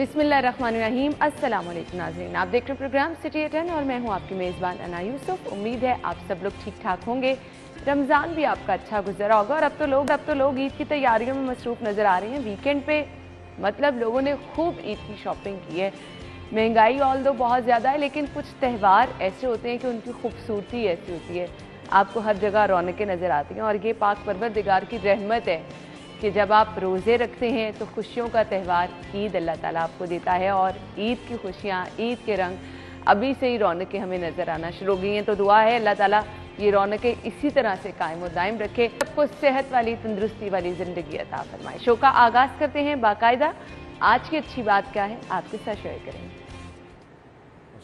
बिस्मिल्लाहिर्रहमानिर्रहीम। अस्सलाम वालेकुम नाज़रीन, आप देख रहे हैं प्रोग्राम सिटी एट 10 और मैं हूं आपकी मेज़बान अना यूसुफ। उम्मीद है आप सब लोग ठीक ठाक होंगे, रमज़ान भी आपका अच्छा गुजरा होगा। और अब तो लोग ईद की तैयारियों में मसरूफ़ नज़र आ रहे हैं। वीकेंड पे मतलब लोगों ने खूब ईद की शॉपिंग की है। महंगाई ऑल दो बहुत ज़्यादा है, लेकिन कुछ त्यौहार ऐसे होते हैं कि उनकी खूबसूरती ऐसी होती है, आपको हर जगह रौनकें नज़र आती हैं। और ये पाक परवरदिगार की रहमत है कि जब आप रोज़े रखते हैं तो खुशियों का त्यौहार ईद अल्लाह ताला आपको देता है। और ईद की खुशियाँ, ईद के रंग अभी से ही रौनकें हमें नज़र आना शुरू हो गई हैं। तो दुआ है अल्लाह ताला ये रौनकें इसी तरह से कायम और दायम रखे, सबको सेहत वाली, तंदुरुस्ती वाली ज़िंदगी अता फरमाए। शो का आगाज़ करते हैं बाकायदा। आज की अच्छी बात क्या है आपके साथ शेयर करेंगे।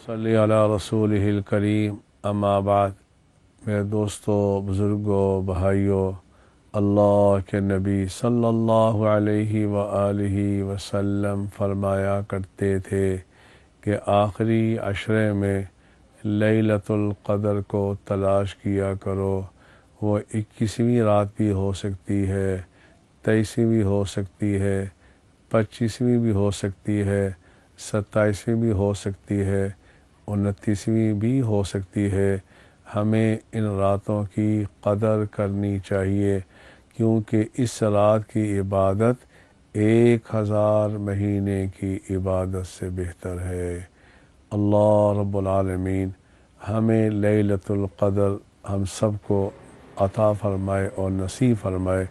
सल्ली अला रसूलिहिल करीम, अम्मा बाद। मेरे दोस्तों, बुज़ुर्गों, भाइयों, अल्लाह के नबी सल्लल्लाहु अलैहि व आलिहि वसल्लम फरमाया करते थे कि आखिरी अशरे में लैलतुल क़द्र को तलाश किया करो। वो 21वीं रात भी हो सकती है, 23वीं भी हो सकती है, 25वीं भी हो सकती है, 27वीं भी हो सकती है, 29वीं भी हो सकती है। हमें इन रातों की कदर करनी चाहिए, क्योंकि इस रात की इबादत 1000 महीने की इबादत से बेहतर है। अल्लाह रब्बुल आलमीन हमें लैलतुल क़द्र हम सबको अता फरमाए और नसीब फरमाए।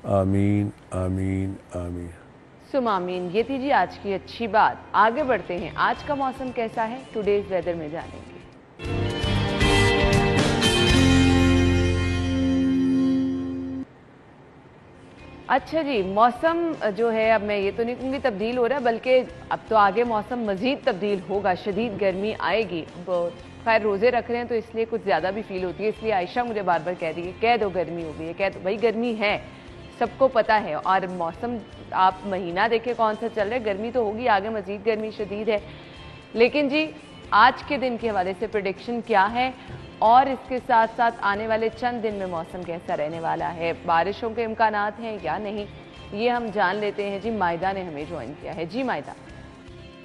आमीन आमीन आमीन सुमामीन। ये थी जी आज की अच्छी बात। आगे बढ़ते हैं, आज का मौसम कैसा है टुडेज वेदर में जानेंगे। अच्छा जी, मौसम जो है, अब मैं ये तो नहीं कहूँगी तब्दील हो रहा है, बल्कि अब तो आगे मौसम मज़ीद तब्दील होगा, शदीद गर्मी आएगी। खैर रोज़े रख रहे हैं तो इसलिए कुछ ज़्यादा भी फील होती है, इसलिए आयशा मुझे बार बार कह रही है कह दो गर्मी हो गई है, कह दो भाई गर्मी है, सबको पता है। और मौसम आप महीना देखें कौन सा चल रहा है, गर्मी तो होगी, आगे मज़ीद गर्मी शदीद है। लेकिन जी आज के दिन के हवाले से प्रेडिक्शन क्या है और इसके साथ साथ आने वाले चंद दिन में मौसम कैसा रहने वाला है, बारिशों के इम्कानात हैं या नहीं, ये हम जान लेते हैं। जी मायदा ने हमें ज्वाइन किया है। जी मायदा।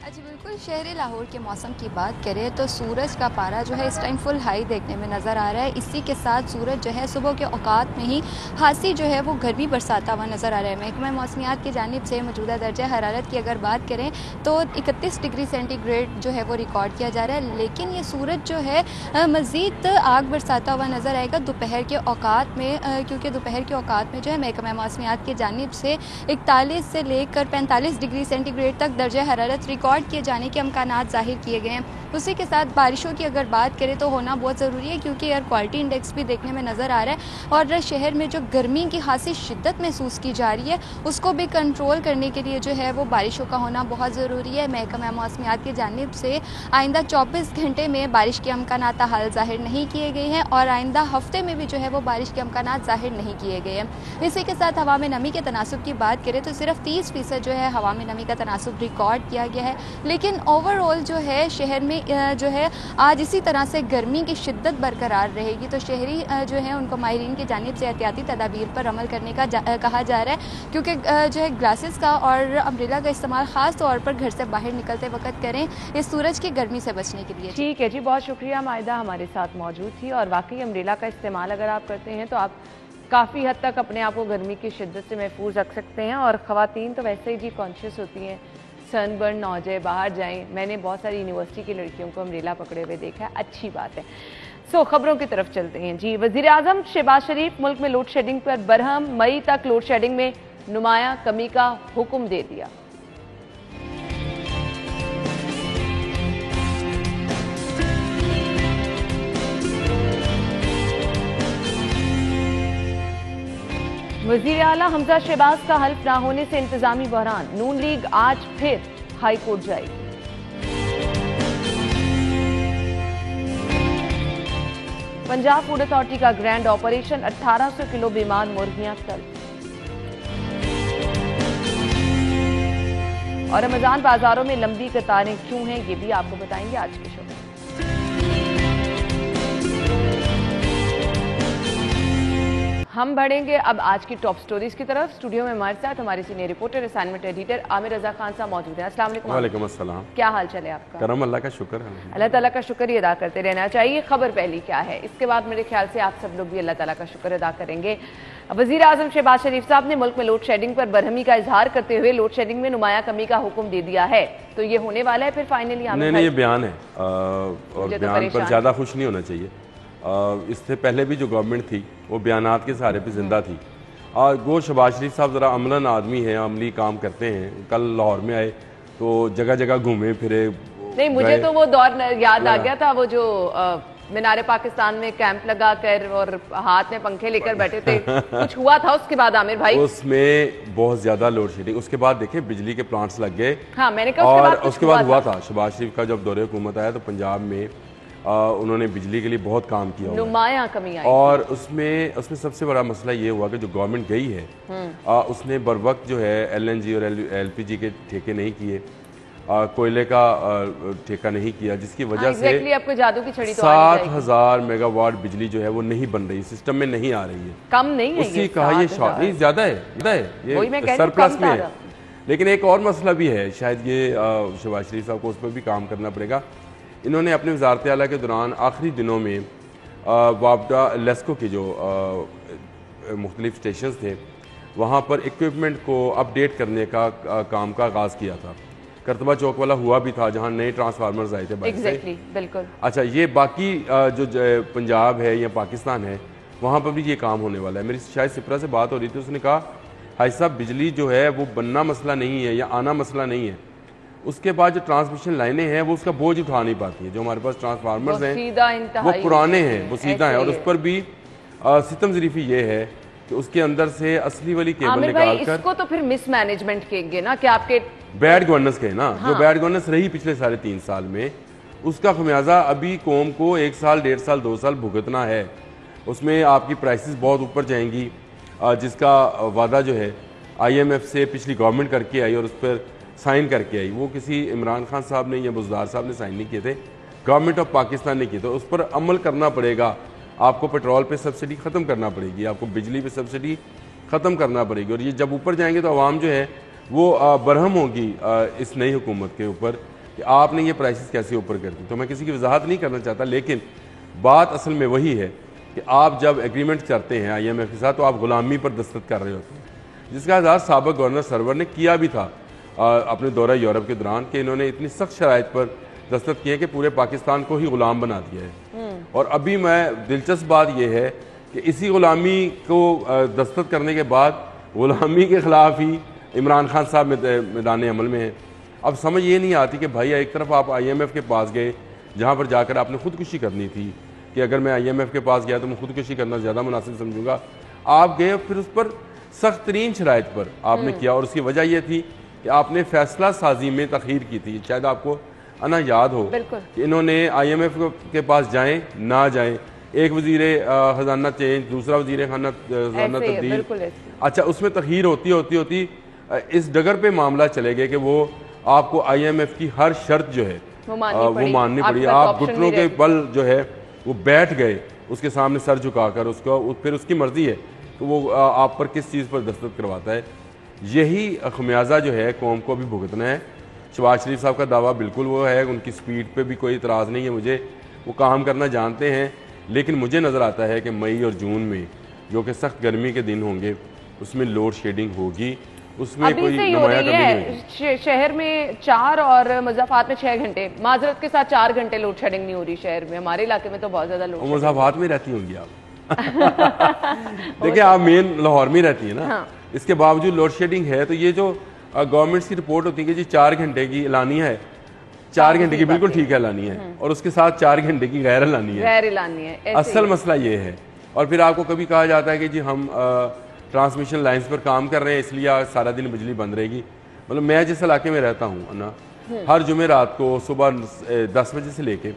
जी बिल्कुल, शहर लाहौर के मौसम की बात करें तो सूरज का पारा जो है इस टाइम फुल हाई देखने में नज़र आ रहा है। इसी के साथ सूरज जो है सुबह के औकात में ही खासी जो है वो गर्मी बरसाता हुआ नज़र आ रहा है। महकमा मौसमियात की जानिब से मौजूदा दर्जा हरारत की अगर बात करें तो 31 डिग्री सेंटीग्रेड जो है वो रिकॉर्ड किया जा रहा है। लेकिन ये सूरज जो है मज़ीद आग बरसाता हुआ नज़र आएगा दोपहर के औकात में, क्योंकि दोपहर के औकात में जो है महकमा मौसमियात की जानिब से 41 से लेकर 45 डिग्री सेंटीग्रेड तक दर्जा हरारत रिकॉर्ड किए जाने के अमकानात जाहिर किए गए हैं। उसी के साथ बारिशों की अगर बात करें तो होना बहुत ज़रूरी है, क्योंकि एयर क्वालिटी इंडेक्स भी देखने में नज़र आ रहा है और शहर में जो गर्मी की खासी शिद्दत महसूस की जा रही है उसको भी कंट्रोल करने के लिए जो है वो बारिशों का होना बहुत ज़रूरी है। महकमा मौसमियात की जानिब से आइंदा 24 घंटे में बारिश के अमकानात हाल ज़ाहिर नहीं किए गए हैं और आइंदा हफ्ते में भी जो है वो बारिश के अमकानात ज़ाहिर नहीं किए गए हैं। इसी के साथ हवा में नमी के तनासुब की बात करें तो सिर्फ 30% जो है हवा में नमी का तनासुब रिकॉर्ड किया गया है। लेकिन ओवरऑल जो है शहर में जो है आज इसी तरह से गर्मी की शिद्दत बरकरार रहेगी। तो शहरी जो है उनको माहिरीन की जानिब से एहतियाती तदाबीर पर अमल करने का कहा जा रहा है, क्योंकि जो है ग्लासेस का और अम्ब्रेला का इस्तेमाल ख़ास तौर पर घर से बाहर निकलते वक्त करें इस सूरज की गर्मी से बचने के लिए। ठीक है जी, बहुत शुक्रिया मायदा हमारे साथ मौजूद थी। और वाकई अम्ब्रेला का इस्तेमाल अगर आप करते हैं तो आप काफ़ी हद तक अपने आप को गर्मी की शिद्दत से महफूज रख सकते हैं। और ख़वातीन तो वैसे ही जी कॉन्शियस होती हैं, सनबर्न ना हो जाए, बाहर जाएं। मैंने बहुत सारी यूनिवर्सिटी की लड़कियों को अम्ब्रेला पकड़े हुए देखा है, अच्छी बात है। खबरों की तरफ चलते हैं जी। वज़ीर आज़म शहबाज शरीफ मुल्क में लोड शेडिंग पर बरहम, मई तक लोड शेडिंग में नुमाया कमी का हुक्म दे दिया। वज़ीर आला हमजा शहबाज का हल्फ ना होने से इंतजामी बहरान, नून लीग आज फिर हाई कोर्ट जाएगी। पंजाब फूड अथॉरिटी का ग्रैंड ऑपरेशन, 1800 किलो बीमार मुर्गियां तलब। और रमजान बाजारों में लंबी कतारें क्यों हैं, ये भी आपको बताएंगे आज के शो में। हम बढ़ेंगे अब आज की टॉप स्टोरीज की तरफ। स्टूडियो में हमारे साथ हमारे senior reporter, assignment editor Aamir Raza Khan sahab मौजूद हैं। अस्सलाम वालेकुम। वालेकुम अस्सलाम। क्या हाल चाल है आपका? करम अल्लाह का शुक्र है। अल्लाह ताला का शुक्र ही अदा करते रहना चाहिए। खबर पहली क्या है, इसके बाद मेरे ख्याल से आप सब लोग भी अल्लाह ताला का शुक्र अदा करेंगे। वजीर आजम शहबाज शरीफ साहब ने मुल्क में लोड शेडिंग पर बरहमी का इजहार करते हुए लोड शेडिंग में नुमाया कमी का हुक्म दे दिया है। तो ये होने वाला है फिर फाइनली? नहीं, ये बयान है और बयान पर ज़्यादा खुश नहीं होना चाहिए। इससे पहले भी जो गवर्नमेंट थी वो बयानात के सहारे पे जिंदा थी। गो शहबाज शरीफ साहब ज़रा अमलन आदमी है, अमली काम करते हैं। कल लाहौर में आए तो जगह जगह घूमे फिरे। नहीं, मुझे तो वो दौर याद आ गया था, वो जो मीनारे पाकिस्तान में कैंप लगा कर और हाथ में पंखे लेकर बैठे थे। कुछ हुआ था उसके बाद आमिर भाई? उसमें बहुत ज्यादा लोड शेडिंग, उसके बाद देखे बिजली के प्लांट्स लग गए। हाँ, मैंने कहा और उसके बाद हुआ था शहबाज शरीफ का जब दौरे हुकूमत आया तो पंजाब में उन्होंने बिजली के लिए बहुत काम किया, नुमाया कमी आई। और उसमें सबसे बड़ा मसला ये हुआ कि जो गवर्नमेंट गई है उसने बर वक्त जो है LNG और LPG के ठेके नहीं किए, कोयले का ठेका नहीं किया, जिसकी वजह से आपको जादू की छड़ी तो 7,000 मेगावाट बिजली जो है वो नहीं बन रही, सिस्टम में नहीं आ रही है। कम नहीं है, उसकी कहा ये शॉर्ट नहीं, ज्यादा है, ये सरप्लस में है। लेकिन एक और मसला भी है, शायद ये शहबाज शरीफ साहब को उस पर भी काम करना पड़ेगा। इन्होंने अपने वजारत आला के दौरान आखिरी दिनों में वापडा लेस्को के जो मुख्तलिफ स्टेशन थे वहाँ पर इक्विपमेंट को अपडेट करने का काम का आगाज़ किया था। करतबा चौक वाला हुआ भी था जहाँ नए ट्रांसफार्मर्स आए थे exactly, बिल्कुल। अच्छा, ये बाकी जो पंजाब है या पाकिस्तान है वहाँ पर भी ये काम होने वाला है। मेरी शायद सिपरा से बात हो रही थी, उसने कहा हाई साहब बिजली जो है वो बनना मसला नहीं है या आना मसला नहीं है, उसके बाद जो ट्रांसमिशन लाइनें हैं वो उसका बोझ उठा नहीं पाती है। जो हमारे पास ट्रांसफार्मर्स हैं वो पुराने हैं, वो सीधा है, और उस पर भी सितम ज़रीफी ये है कि उसके अंदर से असली वाली केबल निकालकर, इसको तो फिर मिसमैनेजमेंट कहेंगे ना कि आपके बैड गवर्नेंस के ना। हाँ। जो बैड गवर्नेंस रही पिछले 3.5 साल में, उसका खमियाजा अभी कौम को 1 साल 1.5 साल 2 साल भुगतना है। उसमें आपकी प्राइसेस बहुत ऊपर जाएंगी, जिसका वादा जो है IMF से पिछली गवर्नमेंट करके आई और उस पर साइन करके आई, वो किसी इमरान खान साहब ने या बुज़दार साहब ने साइन नहीं किए थे, गवर्नमेंट ऑफ पाकिस्तान ने किए थे। उस पर अमल करना पड़ेगा। आपको पेट्रोल पे सब्सिडी ख़त्म करना पड़ेगी, आपको बिजली पे सब्सिडी ख़त्म करना पड़ेगी, और ये जब ऊपर जाएंगे तो आवाम जो है वो बरहम होगी इस नई हुकूमत के ऊपर कि आपने ये प्राइसेस कैसे ऊपर कर दी। तो मैं किसी की वजाहत नहीं करना चाहता, लेकिन बात असल में वही है कि आप जब एग्रीमेंट करते हैं IMF के साथ तो आप ग़ुलामी पर दस्तखत कर रहे होते हैं, जिसका इज़हार साबिक़ गवर्नर सरवर ने किया भी था अपने दौरा यूरोप के दौरान, कि इन्होंने इतनी सख्त शराइत पर दस्तखत किए कि पूरे पाकिस्तान को ही ग़ुलाम बना दिया है। और अभी मैं दिलचस्प बात यह है कि इसी ग़ुलामी को दस्तखत करने के बाद ग़ुलामी के ख़िलाफ़ ही इमरान खान साहब मैदान अमल में हैं। अब समझ ये नहीं आती कि भाई एक तरफ आप IMF के पास गए जहाँ पर जाकर आपने खुदकुशी करनी थी कि अगर मैं IMF के पास गया तो मैं खुदकुशी करना ज़्यादा मुनासिब समझूंगा। आप गए फिर उस पर सख्त तरीन शराइत पर आपने किया, और उसकी वजह यह थी कि आपने फैसला साजी में तखीर की थी। शायद आपको अना याद हो कि इन्होंने IMF के पास जाएं ना जाएं, एक वजीर खजाना चेंज, दूसरा वजीर खजाना तब्दील, अच्छा उसमें तखीर होती होती होती इस डगर पे मामला चले गए कि वो आपको IMF की हर शर्त जो है वो माननी पड़ी। आप घुटनों के बल जो है वो बैठ गए उसके सामने सर झुकाकर, उसको फिर उसकी मर्जी है तो वो आप पर किस चीज़ पर दस्तखत करवाता है। यही खमियाजा जो है कौम को भी भुगतना है। शहबाज शरीफ साहब का दावा बिल्कुल वो है, उनकी स्पीड पे भी कोई इतराज़ नहीं है मुझे, वो काम करना जानते हैं, लेकिन मुझे नज़र आता है कि मई और जून में जो कि सख्त गर्मी के दिन होंगे उसमें लोड शेडिंग होगी, उसमें कोई नुमाया कमी नहीं होगी। शहर में 4 और मुज़फ़्फ़राबाद में 6 घंटे, माजरत के साथ 4 घंटे लोड शेडिंग नहीं हो रही शहर में। हमारे इलाके में तो बहुत ज़्यादा लोड। मुज़फ़्फ़राबाद में रहती होंगी आप देखिए आप मेन लाहौर में रहती है ना। हाँ। इसके बावजूद लोड शेडिंग है, तो ये जो गवर्नमेंट की रिपोर्ट होती है कि जी 4 घंटे की एलानिया है, 4 घंटे की बिल्कुल ठीक है एलानिया है, और उसके साथ 4 घंटे की गैर एलानिया है। असल मसला ये है। और फिर आपको कभी कहा जाता है कि जी हम ट्रांसमिशन लाइंस पर काम कर रहे हैं इसलिए आज सारा दिन बिजली बंद रहेगी। मतलब मैं जिस इलाके में रहता हूँ ना, हर जुमे रात को सुबह 10 बजे से लेके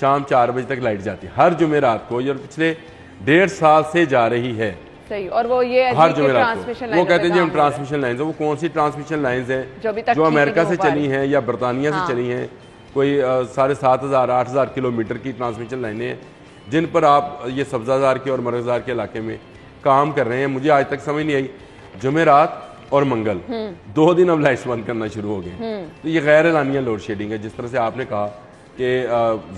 शाम 4 बजे तक लाइट जाती है, हर जुमे रात को, और पिछले 1.5 साल से जा रही है। सही। और वो ये हर जुमेरात को वो कहते हैं जी हम ट्रांसमिशन लाइन्स, वो कौन सी ट्रांसमिशन लाइन्स हैं जो अमेरिका से चली हैं या बरतानिया से चली हैं, कोई 7,500 8,000 किलोमीटर की ट्रांसमिशन लाइनें हैं जिन पर आप ये सब्जाजार के और मरगजार के इलाके में काम कर रहे हैं, मुझे आज तक समझ नहीं आई। जुमेरात और मंगल 2 दिन अब लाइट्स बंद करना शुरू हो गए। तो ये गैर एलानिया लोड शेडिंग है। जिस तरह से आपने कहा कि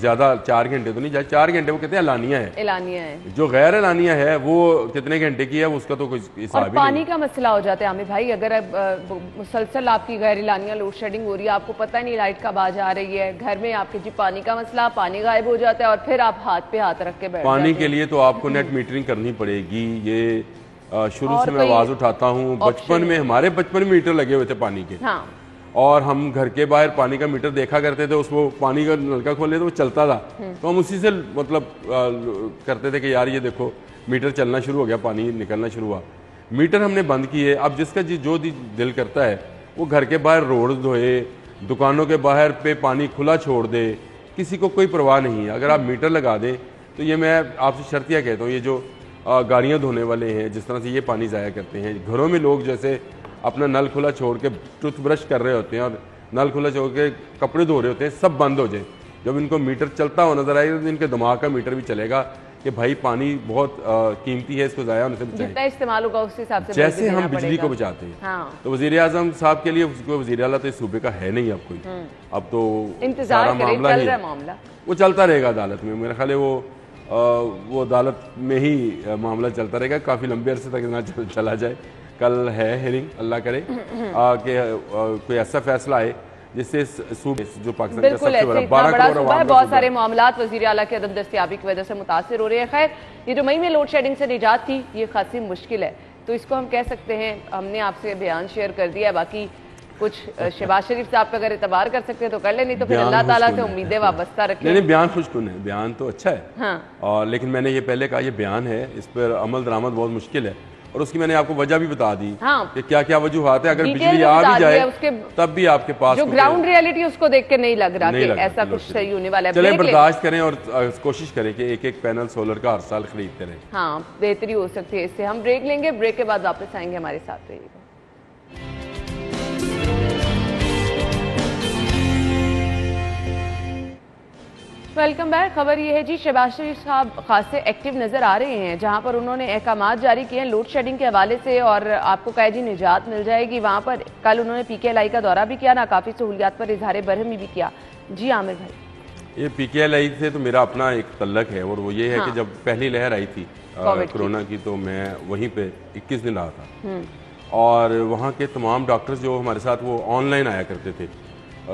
ज्यादा 4 घंटे तो नहीं जाए, 4 घंटे वो कहते हैं एलानिया है। एलानिया है। जो गैर एलानिया है वो कितने घंटे की है उसका तो कोई हिसाब और ही पानी नहीं। का मसला हो जाता है आमिर भाई, अगर मुसलसल आपकी गैर एलानिया लोड शेडिंग हो रही है, आपको पता ही नहीं लाइट कब आ जा रही है, घर में आपके जी पानी का मसला, पानी गायब हो जाता है और फिर आप हाथ पे हाथ रख के बैठ पानी जाते के लिए तो आपको नेट मीटरिंग करनी पड़ेगी। ये शुरू और से मैं कोई आवाज उठाता हूँ, बचपन में हमारे बचपन में मीटर लगे हुए थे पानी के। हैं। हाँ, और हम घर के बाहर पानी का मीटर देखा करते थे, उसको पानी का नलका खोले तो वो चलता था, तो हम उसी से मतलब करते थे कि यार ये देखो मीटर चलना शुरू हो गया, पानी निकलना शुरू हुआ। मीटर हमने बंद किए। अब जिसका जो दिल करता है वो घर के बाहर रोड धोए, दुकानों के बाहर पे पानी खुला छोड़ दे, किसी को कोई परवाह नहीं है। अगर आप मीटर लगा दें तो ये मैं आपसे शर्तिया कहता हूँ, ये जो गाड़ियाँ धोने वाले हैं जिस तरह से ये पानी ज़ाया करते हैं, घरों में लोग जैसे अपना नल खुला छोड़ के टूथब्रश कर रहे होते हैं और नल खुला छोड़ के कपड़े धो रहे होते हैं, सब बंद हो जाए। जब इनको मीटर चलता हुआ नजर आएगा तो इनके दिमाग का मीटर भी चलेगा कि भाई पानी बहुत कीमती है, इसको ज़ाया होने से बचाएं। जितना इस्तेमाल होगा उस हिसाब से जैसे देना हम बिजली पड़ेगा। को बचाते हैं। हाँ। तो वजीर आजम साहब के लिए उसको वजीर आला तो इस सूबे का है नहीं अब कोई, अब तो इंतजार सारा करें, मामला चल ही रहा है मामला। वो चलता रहेगा अदालत में। मेरा ख्याल है वो अदालत में ही मामला चलता रहेगा, काफ़ी लंबे अरसे तक ना चला जाए। कल है हियरिंग, अल्लाह करे कि कोई ऐसा फैसला आए जिससे सूबे जो पाकिस्तान का बिल्कुल सबसे ऐसे बड़ा इतना 12 बड़ा करोड़ सूबा है, आवाम का बहुत सूबा सारे है। मामलात वजीर आला की अदम दस्तयाबी की वजह से मुतासर हो रहे हैं। खैर, ये जो मई में लोड शेडिंग से निजात थी ये खासी मुश्किल है, तो इसको हम कह सकते हैं, हमने आपसे बयान शेयर कर दिया है। बाकी कुछ शहबाज शरीफ साहब पे अगर एतबार कर सकते हैं तो कर ले, नहीं तो फिर बयान अल्लाह ताला से खुशकुन है। उम्मीदें वाबस्ता नहीं रखें। नहीं, बयान खुशकुन है, बयान तो अच्छा है। हाँ। और लेकिन मैंने ये पहले कहा ये बयान है, इस पर अमल दरामद बहुत मुश्किल है और उसकी मैंने आपको वजह भी बता दी हाँ। कि क्या क्या वजूहत है। अगर डिटेल बिजली में आ बता भी दिया जाए उसके तब भी आपके पास जो ग्राउंड रियलिटी उसको देख के नहीं लग रहा नहीं कि लग रहा ऐसा कि कुछ लोड सही होने वाला है। चले ब्रेक ले। बर्दाश्त करें और कोशिश करें कि एक एक पैनल सोलर का हर साल खरीदते रहें। हाँ, बेहतरी हो सकती है इससे। हम ब्रेक लेंगे, ब्रेक के बाद वापस आएंगे, हमारे साथ रहिएगा। Welcome back. खबर ये है जी, शहबाज शरीफ साहब खासे एक्टिव नजर आ रहे हैं, जहां पर उन्होंने अहकामात जारी किए हैं लोड शेडिंग के हवाले से और आपको कहे जी निजात मिल जाएगी। वहां पर कल उन्होंने PKLI का दौरा भी किया, नाकाफी सहूलियात पर इजहार बरहमी भी किया। जी आमिर भाई। ये PKLI से तो मेरा अपना एक तल्लक है और वो ये है कि जब पहली लहर आई थी कोरोना की तो मैं वहीं पे 21 दिन रहा था और वहाँ के तमाम डॉक्टर्स जो हमारे साथ वो ऑनलाइन आया करते थे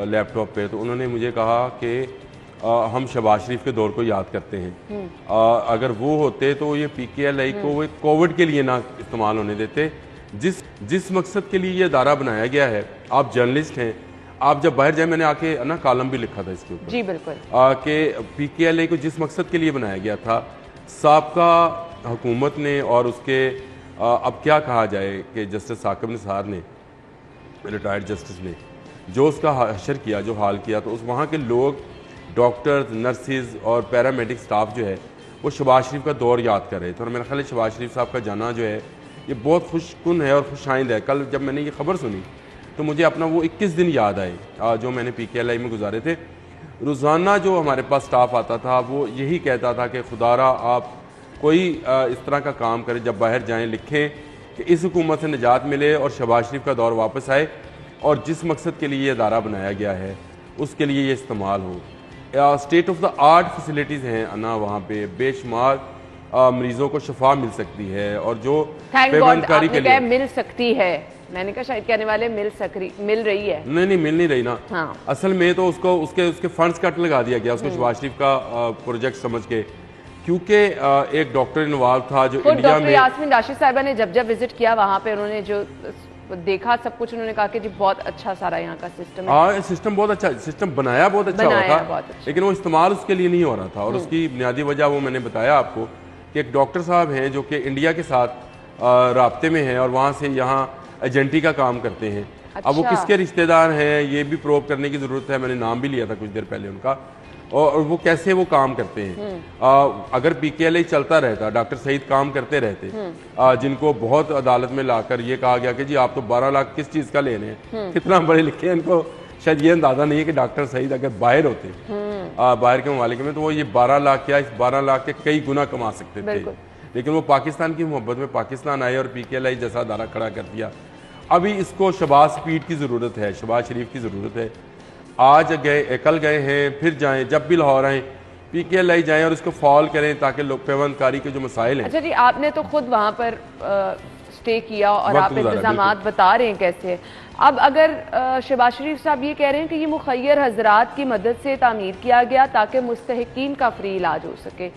लैपटॉप पे, तो उन्होंने मुझे कहा कि हम शहबाज शरीफ के दौर को याद करते हैं। अगर वो होते तो ये PKLI को वो कोविड के लिए ना इस्तेमाल होने देते। जिस मकसद के लिए ये अदारा बनाया गया है, आप जर्नलिस्ट हैं, आप जब बाहर जाए, मैंने आके ना कॉलम भी लिखा था इसके ऊपर जी बिल्कुल कि PKLI को जिस मकसद के लिए बनाया गया था, साबका हुकूमत ने और उसके अब क्या कहा जाए कि जस्टिस साकिब निसार ने, रिटायर्ड जस्टिस ने जो उसका हशर किया, जो हाल किया, तो उस वहाँ के लोग डॉक्टर्स, नर्सिस और पैरामेडिक स्टाफ जो है वो शहबाज शरीफ का दौर याद कर रहे थे। और मेरा ख्याल है शहबाज शरीफ साहब का जाना जो है ये बहुत खुशकुन है और खुशाइंद है। कल जब मैंने ये खबर सुनी तो मुझे अपना वो 21 दिन याद आए जो मैंने PKLI में गुजारे थे। रोज़ाना जो हमारे पास स्टाफ आता था वो यही कहता था कि खुदारा आप कोई इस तरह का काम करें, जब बाहर जाएं लिखें कि इस हुकूमत से निजात मिले और शहबाज शरीफ का दौर वापस आए और जिस मकसद के लिए ये अदारा बनाया गया है उसके लिए ये इस्तेमाल हो। State of the art facilities हैं ना वहाँ पे, बेशुमार मरीजों को शफा मिल सकती है और जो पेमेंटकारी के लिए मिल सकती है, मैंने कहा शायद कहने वाले मिल रही है। नहीं मिल नहीं रही ना। हाँ। असल में तो उसको उसके फंड्स कट लगा दिया गया उसको शहबाज शरीफ का प्रोजेक्ट समझ के, क्योंकि एक डॉक्टर इन्वॉल्व था जो इंडिया डॉक्टर में। यास्मीन राशिद साहिबा ने जब विजिट किया वहाँ पे, उन्होंने जो देखा सब कुछ, उन्होंने कहा कि जी बहुत अच्छा सारा यहाँ का सिस्टम है। हाँ, सिस्टम बहुत अच्छा, सिस्टम बनाया बहुत अच्छा हुआ था, लेकिन वो इस्तेमाल उसके लिए नहीं हो रहा था। और उसकी बुनियादी वजह वो मैंने बताया आपको कि एक डॉक्टर साहब हैं जो कि इंडिया के साथ राब्ते में हैं और वहाँ से यहाँ एजेंटी का काम करते हैं। अब वो किसके रिश्तेदार हैं ये भी प्रूव करने की ज़रूरत है। मैंने नाम भी लिया था कुछ देर पहले उनका, और वो कैसे वो काम करते हैं। अगर PKLI चलता रहता, डॉक्टर सईद काम करते रहते, जिनको बहुत अदालत में लाकर ये कहा गया कि जी आप तो 12 लाख किस चीज़ का ले रहे हैं, कितना बड़े लिखे हैं, इनको शायद ये अंदाजा नहीं है कि डॉक्टर सईद अगर बाहर होते बाहर के ममालिक में तो वो ये 12 लाख क्या, इस 12 लाख के कई गुना कमा सकते थे। लेकिन वो पाकिस्तान की मोहब्बत में पाकिस्तान आए और PKLI जैसा अदारा खड़ा कर दिया। अभी इसको शहबाज स्पीड की ज़रूरत है, शहबाज शरीफ की ज़रूरत है। आज गए, कल गए हैं, फिर जाएं, जब भी लाहौर आएँ PKLI जाएं और इसको फॉल करें ताकि लोग पेवंदकारी के जो मसाइल हैं। अच्छा जी, आपने तो खुद वहाँ पर स्टे किया और आप इंतजामात बता रहे हैं कैसे। अब अगर शहबाज शरीफ साहब ये कह रहे हैं कि ये मुखय्यर हजरात की मदद से तामीर किया गया ताकि मुस्तहिकीन का फ्री इलाज हो सके,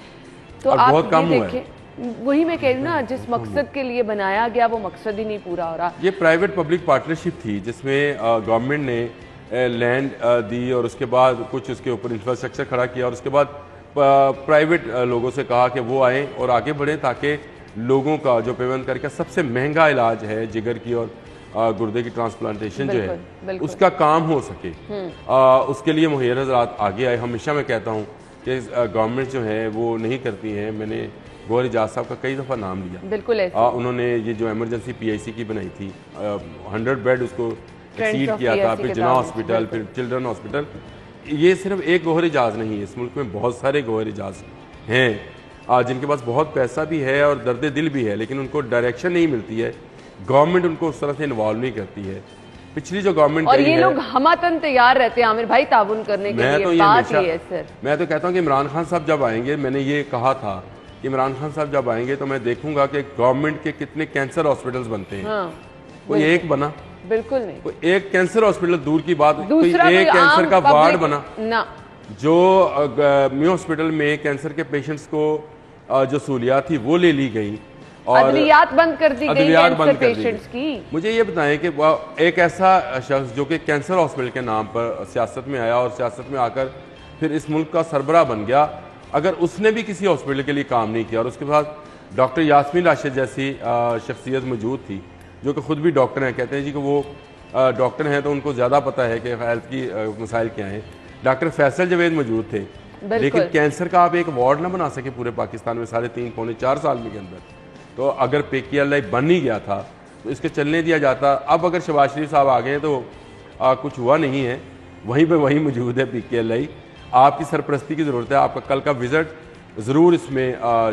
तो आप बहुत कम ये देखें, वही मैं कह रही हूँ ना, जिस मकसद के लिए बनाया गया वो मकसद ही नहीं पूरा हो रहा। ये प्राइवेट पब्लिक पार्टनरशिप थी जिसमें गवर्नमेंट ने लैंड दी और उसके बाद कुछ उसके ऊपर इंफ्रास्ट्रक्चर खड़ा किया और उसके बाद प्राइवेट लोगों से कहा कि वो आएँ और आगे बढ़ें ताकि लोगों का जो पेवंदकारी का सबसे महंगा इलाज है जिगर की और गुर्दे की ट्रांसप्लांटेशन जो है उसका काम हो सके। उसके लिए मुहैया हज़रात आगे आए। हमेशा मैं कहता हूँ कि गवर्नमेंट जो है वो नहीं करती है। मैंने गौहर एजाज साहब का कई दफ़ा नाम लिया, बिल्कुल उन्होंने ये जो एमरजेंसी PIC की बनाई थी 100 बेड उसको एक्सीड किया था, फिर जिना हॉस्पिटल, फिर चिल्ड्रन हॉस्पिटल। ये सिर्फ एक गौहर एजाज नहीं है, इस मुल्क में बहुत सारे गौहर एजाज हैं जिनके पास बहुत पैसा भी है और दर्द दिल भी है, लेकिन उनको डायरेक्शन नहीं मिलती है, गवर्नमेंट उनको उस तरह से इन्वॉल्व नहीं करती है। पिछली जो गवर्नमेंट और ये लोग हमतन तैयार रहते हैं आमिर भाई ताउन करने के लिए। बात ये है सर, मैं तो कहता हूँ कि इमरान खान साहब जब आएंगे, मैंने ये कहा था कि इमरान खान साहब जब आएंगे तो मैं देखूंगा कि गवर्नमेंट के कितने कैंसर हॉस्पिटल्स बनते हैं। हाँ, कोई एक बना, बिल्कुल नहीं, कोई एक कैंसर हॉस्पिटल दूर की बात, कोई एक कैंसर का वार्ड बना ना। जो म्यू हॉस्पिटल में कैंसर के पेशेंट्स को जो सहूलियात थी वो ले ली गई और अदवियात बंद कर दी गई कैंसर पेशेंट्स की। मुझे ये बताएं कि एक ऐसा शख्स जो कि कैंसर हॉस्पिटल के नाम पर सियासत में आया और सियासत में आकर फिर इस मुल्क का सरबराह बन गया, अगर उसने भी किसी हॉस्पिटल के लिए काम नहीं किया और उसके साथ डॉक्टर यास्मीन राशिद जैसी शख्सियत मौजूद थी जो कि खुद भी डॉक्टर हैं, कहते हैं जी कि वो डॉक्टर हैं तो उनको ज़्यादा पता है कि हेल्थ की मसाइल क्या हैं। डॉक्टर फैसल जवेद मौजूद थे, लेकिन कैंसर का आप एक वार्ड ना बना सके पूरे पाकिस्तान में 3.5 पौने 4 साल में के अंदर। तो अगर PKLI बन ही गया था तो इसके चलने दिया जाता। अब अगर शहबाज शरीफ साहब आ गए तो कुछ हुआ नहीं है, वहीं पे वहीं मौजूद है PKLI। आपकी सरपरस्ती की ज़रूरत है, आपका कल का विजिट ज़रूर इसमें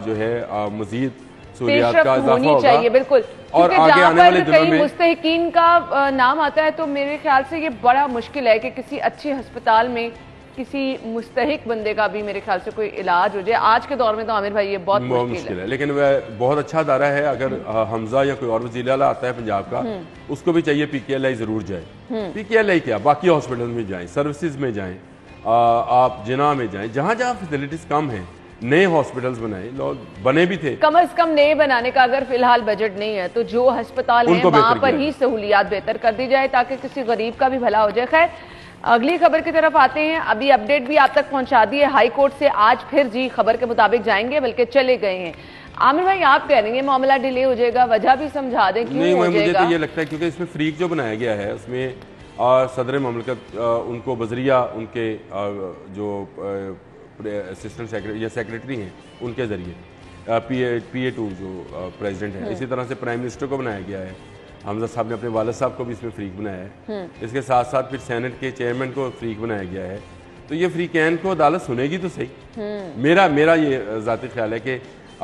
जो है मज़ीद सहूलियात का इजाफा होगा। बिल्कुल, और आगे आने वाले दिनों में मुस्तहिकीन का नाम आता है तो मेरे ख्याल से ये बड़ा मुश्किल है कि किसी अच्छे अस्पताल में किसी मुस्तहिक बंदे का भी मेरे ख्याल से कोई इलाज हो जाए। आज के दौर में तो आमिर भाई ये बहुत मुश्किल है। लेकिन वह बहुत अच्छा अदारा है। अगर हमजा या कोई और वज़ीर आला आता है पंजाब का, उसको भी चाहिए PKLI जरूर जाए। PKLI क्या, बाकी हॉस्पिटल में जाएं, सर्विसेज में जाएं, आप जिना में जाएं, जहाँ जहाँ फैसिलिटीज कम हैं नए हॉस्पिटल्स बनाए, लोग बने भी थे। कम से कम नए बनाने का अगर फिलहाल बजट नहीं है तो जो अस्पताल है वहां पर ही सहूलियात बेहतर कर दी जाए ताकि किसी गरीब का भी भला हो जाए। खैर, अगली खबर की तरफ आते हैं। अभी अपडेट भी आप तक पहुंचा दी है, हाई कोर्ट से आज फिर जी खबर के मुताबिक जाएंगे, बल्कि चले गए हैं। आमिर भाई आप कह रहे हैं मामला डिले हो जाएगा, वजह भी समझा दें क्यों हो जाएगा? मुझे तो ये लगता है क्योंकि इसमें फ्रीक जो बनाया गया है उसमें सदर ममलकत उनको बजरिया उनके जो असिस्टेंट सेक्रेटरी या सेक्रेटरी हैं उनके जरिए PA2 जो प्रेसिडेंट है, इसी तरह से प्राइम मिनिस्टर को बनाया गया है। हमजा साहब ने अपने वालिद साहब को भी इसमें फ्रीक बनाया है। इसके साथ साथ फिर सेनेट के चेयरमैन को फ्रीक बनाया गया है। तो ये फ्रीकैन को अदालत सुनेगी तो सही। मेरा ये ज़ाती ख्याल है कि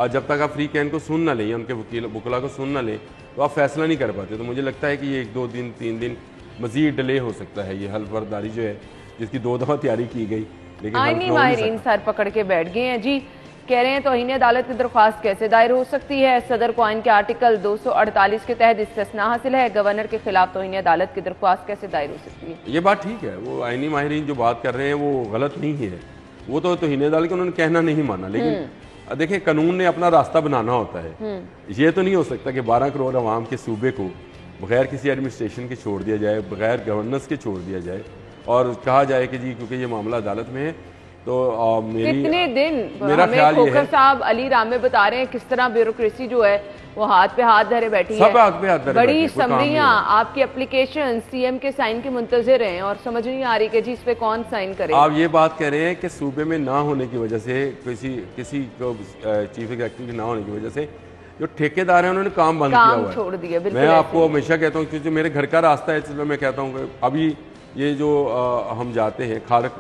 जब तक आप फ्रीकैन को सुन ना लें, उनके वकीला को सुन ना लें, तो आप फैसला नहीं कर पाते। तो मुझे लगता है कि ये 1-2 दिन 3 दिन मजीद डिले हो सकता है। ये हल्फबर्दारी जो है जिसकी 2 दफ़ा तैयारी की गई, लेकिन आईनी माहिरीन सर पकड़ के बैठ गए हैं जी। कह रहे हैं तौहीन अदालत की दरख्वास्त कैसे दायर हो सकती है? सदर को आइन के आर्टिकल 248 के तहत इस्तिस्ना हासिल है। गवर्नर के खिलाफ तौहीन अदालत की दरख्वास्त कैसे दायर हो सकती है? ये बात ठीक है, वो आईनी माहिरीन जो बात कर रहे हैं वो गलत नहीं है। वो तो तौहीन अदालत के उन्होंने कहना नहीं माना, लेकिन देखिए कानून ने अपना रास्ता बनाना होता है। ये तो नहीं हो सकता कि 12 करोड़ आवाम के सूबे को बगैर किसी एडमिनिस्ट्रेशन के छोड़ दिया जाए, बगैर गवर्नेंस के छोड़ दिया जाए और कहा जाए कि जी क्योंकि ये मामला अदालत में है तो कितने दिन मेरा ख्याल ये है। साहब अली रामे बता रहे हैं किस तरह ब्यूरोक्रेसी जो है वो हाथ पे हाथ धरे बैठी है। हाथ पे हाथ धरे बड़ी समरियां आपकी एप्लीकेशन CM के साइन की मुंतजर हैं और समझ नहीं आ रही कि जी इस पे कौन साइन करे। आप ये बात कह रहे हैं कि सूबे में ना होने की वजह से किसी को चीफ एग्जीक्यूटिव के ना होने की वजह से जो ठेकेदार हैं उन्होंने काम बंद किया हुआ है, छोड़ दिया। मैं आपको हमेशा कहता हूँ क्योंकि मेरे घर का रास्ता है, इसलिए मैं कहता हूँ कि अभी ये जो हम जाते हैं खारक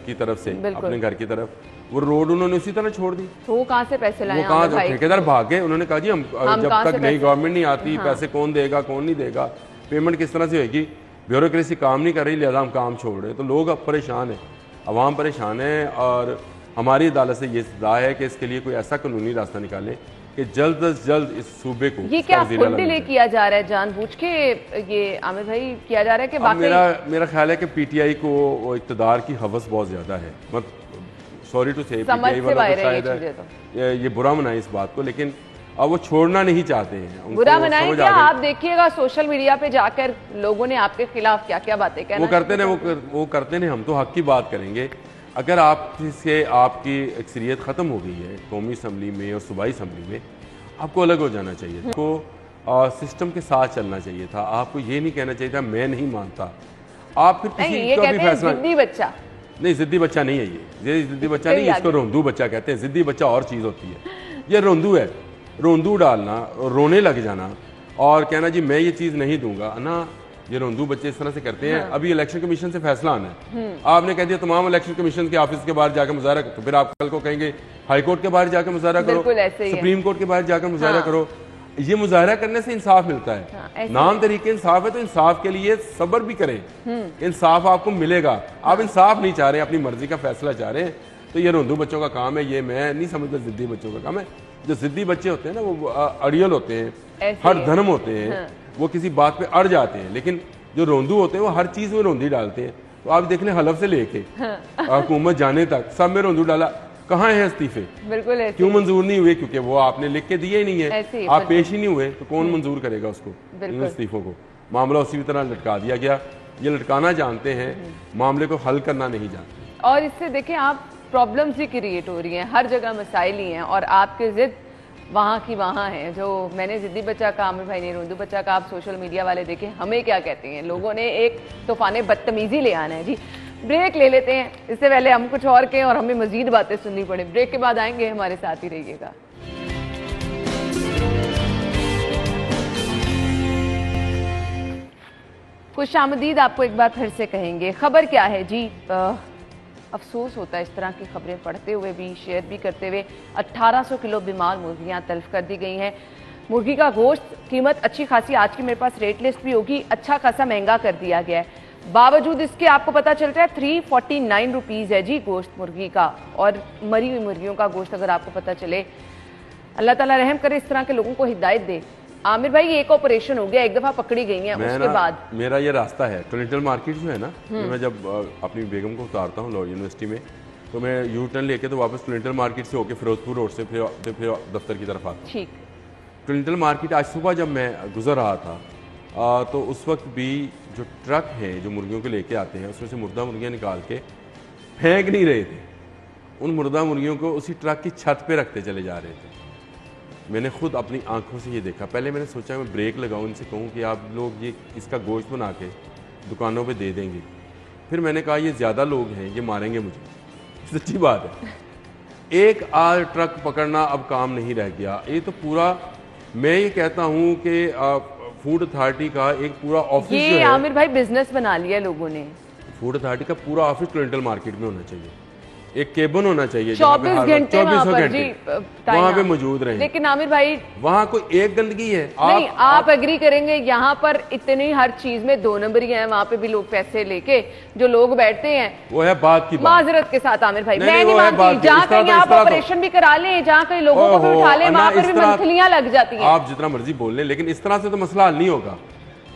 की तरफ से अपने घर की तरफ, वो रोड उन्होंने उसी तरह छोड़ दी। तो वो कहाँ से पैसे लाए? वो कहाँ, ठेकेदार भाग गए। उन्होंने कहा जी हम जब तक नई गवर्नमेंट नहीं आती पैसे कौन देगा कौन नहीं देगा, पेमेंट किस तरह से होगी, ब्यूरोक्रेसी काम नहीं कर रही, लिहाजा हम काम छोड़ रहे हैं। तो लोग अब परेशान हैं, अवाम परेशान है, और हमारी अदालत से ये सजा है कि इसके लिए कोई ऐसा कानूनी रास्ता निकालें कि जल्द अज जल्द इस सूबे को। ये क्या फुल डिले किया जा रहा है जानबूझ के, ये आमिर भाई किया जा रहा है कि बाकी? मेरा ख्याल है कि पीटीआई को इक़्तिदार की हवस बहुत ज्यादा है। सॉरी टू से पीटीआई वालों को शायद ये बुरा मनाए इस बात को, लेकिन अब वो छोड़ना नहीं चाहते हैं। बुरा मनाए क्या? आप देखिएगा सोशल मीडिया पे जाकर लोगों ने आपके खिलाफ क्या क्या बातें कहना वो करते हैं, वो करते हैं। हम तो हक की बात करेंगे। अगर आपसे आपकी अक्सरियत ख़त्म हो गई है कौमी असम्बली में और सूबाई असम्बली में, आपको अलग हो जाना चाहिए था, आपको सिस्टम के साथ चलना चाहिए था। आपको ये नहीं कहना चाहिए था मैं नहीं मानता। आप फिर किसी का भी फैसला, जिद्दी बच्चा नहीं, जिद्दी बच्चा नहीं है ये जिद्दी बच्चा नहीं, इसको रोंदू बच्चा कहते हैं। जिद्दी बच्चा और चीज़ होती है, ये रोंदू है। रोंदू डालना, रोने लग जाना और कहना जी मैं ये चीज़ नहीं दूंगा ना, ये रोंदू बच्चे इस तरह से करते हैं। अभी इलेक्शन कमीशन से फैसला आना है, आपने कह दिया तमाम इलेक्शन कमीशन के ऑफिस के बाहर जाकर मुजाहरा करो, तो फिर आप कल को कहेंगे हाई कोर्ट के बाहर जाकर मुजाहरा करो, सुप्रीम कोर्ट के बाहर जाकर मुजाहरा करो। ये मुजाहरा करने से इंसाफ मिलता है। नाम तरीके इंसाफ है, तो इंसाफ के लिए सब्र भी करें, इंसाफ आपको मिलेगा। आप इंसाफ नहीं चाह रहे, अपनी मर्जी का फैसला चाह रहे हैं, तो ये रोंदू बच्चों का काम है। ये मैं नहीं समझता जिद्दी बच्चों का काम है। जो जिद्दी बच्चे होते हैं ना, वो अड़ियल होते हैं, हर धर्म होते हैं, वो किसी बात पे अड़ जाते हैं। लेकिन जो रोंदू होते हैं वो हर चीज में रोंदी डालते हैं। तो आप देख लें हलफ से लेके हुकूमत जाने तक सब में रोंदू डाला। कहाँ है इस्तीफे? बिल्कुल ऐसे क्यों मंजूर नहीं हुए? क्योंकि वो आपने लिख के दिए ही नहीं है, आप पेश ही नहीं हुए, तो कौन मंजूर करेगा उसको, इन इस्तीफों को? मामला उसी तरह लटका दिया गया। ये लटकाना जानते हैं, मामले को हल करना नहीं जानते। और इससे देखें आप प्रॉब्लम्स ही क्रिएट हो रही हैं, हर जगह मसाइल ही हैं, और आपके जिद वहाँ की वहाँ है। जो मैंने जिद्दी बच्चा का, आमिर भाई ने रोंदू बच्चा का, आप सोशल मीडिया वाले देखें हमें क्या कहते हैं। लोगों ने एक तूफान बदतमीजी ले आना है जी। ब्रेक ले लेते हैं, इससे पहले हम कुछ और कहें और हमें मजीद बातें सुननी पड़े। ब्रेक के बाद आएंगे, हमारे साथ ही रहिएगा। खुशामदीद आपको एक बार फिर से कहेंगे। खबर क्या है जी? अफसोस होता है इस तरह की खबरें पढ़ते हुए भी, शेयर भी करते हुए। 1800 किलो बीमार मुर्गियां तल्फ कर दी गई हैं। मुर्गी का गोश्त कीमत अच्छी खासी, आज की मेरे पास रेट लिस्ट भी होगी, अच्छा खासा महंगा कर दिया गया है। बावजूद इसके आपको पता चल रहा है 349 रुपीज़ है जी गोश्त मुर्गी का। और मरी हुई मुर्गियों का गोश्त अगर आपको पता चले, अल्लाह ताला रहम करे, इस तरह के लोगों को हिदायत दे। आमिर भाई एक ऑपरेशन हो गया, एक दफा पकड़ी गई है, उसके बाद मेरा ये रास्ता है क्लिंटन मार्केट जो है ना, मैं जब अपनी बेगम को उतारता हूँ लॉ यूनिवर्सिटी में, तो मैं यू टर्न लेके तो वापस क्लिंटन मार्केट से होके फिरोजपुर रोड से फिर दफ्तर की तरफ आता। ठीक। क्लिंटन मार्केट आज सुबह जब मैं गुजर रहा था तो उस वक्त भी जो ट्रक है जो मुर्गियों को लेके आते हैं, उसमें से मुर्दा मुर्गियाँ निकाल के फेंक नहीं रहे थे, उन मुर्दा मुर्गियों को उसी ट्रक की छत पे रखते चले जा रहे थे। मैंने खुद अपनी आंखों से ये देखा। पहले मैंने सोचा मैं ब्रेक लगाऊं, इनसे कहूं कि आप लोग ये इसका गोश्त बना के दुकानों पे दे देंगे। फिर मैंने कहा ये ज़्यादा लोग हैं, ये मारेंगे मुझे। सच्ची बात है, एक आध ट्रक पकड़ना अब काम नहीं रह गया। ये तो पूरा, मैं ये कहता हूँ कि फूड अथॉरिटी का एक पूरा ऑफिस, ये आमिर भाई बिजनेस बना लिया लोगों ने। फूड अथॉरिटी का पूरा ऑफिस क्लिंटन मार्केट में होना चाहिए, एक केबिन होना चाहिए 24 घंटे वहाँ पे मौजूद रहे। लेकिन आमिर भाई वहाँ कोई एक गंदगी है नहीं, आप एग्री करेंगे, यहाँ पर इतनी हर चीज में 2 नंबरी हैं। वहाँ पे भी लोग पैसे लेके जो लोग बैठते हैं, वो है बात की माजरत के साथ आमिर भाई, मैं नहीं मानती। जहाँ कहीं आप ऑपरेशन भी करा लें, जहाँ कहीं लोगों को भी उठा लें, वहाँ पर भी मंथलियाँ लग जाती हैं। आप जितना मर्जी बोल लें, लेकिन इस तरह से तो मसला हल नहीं होगा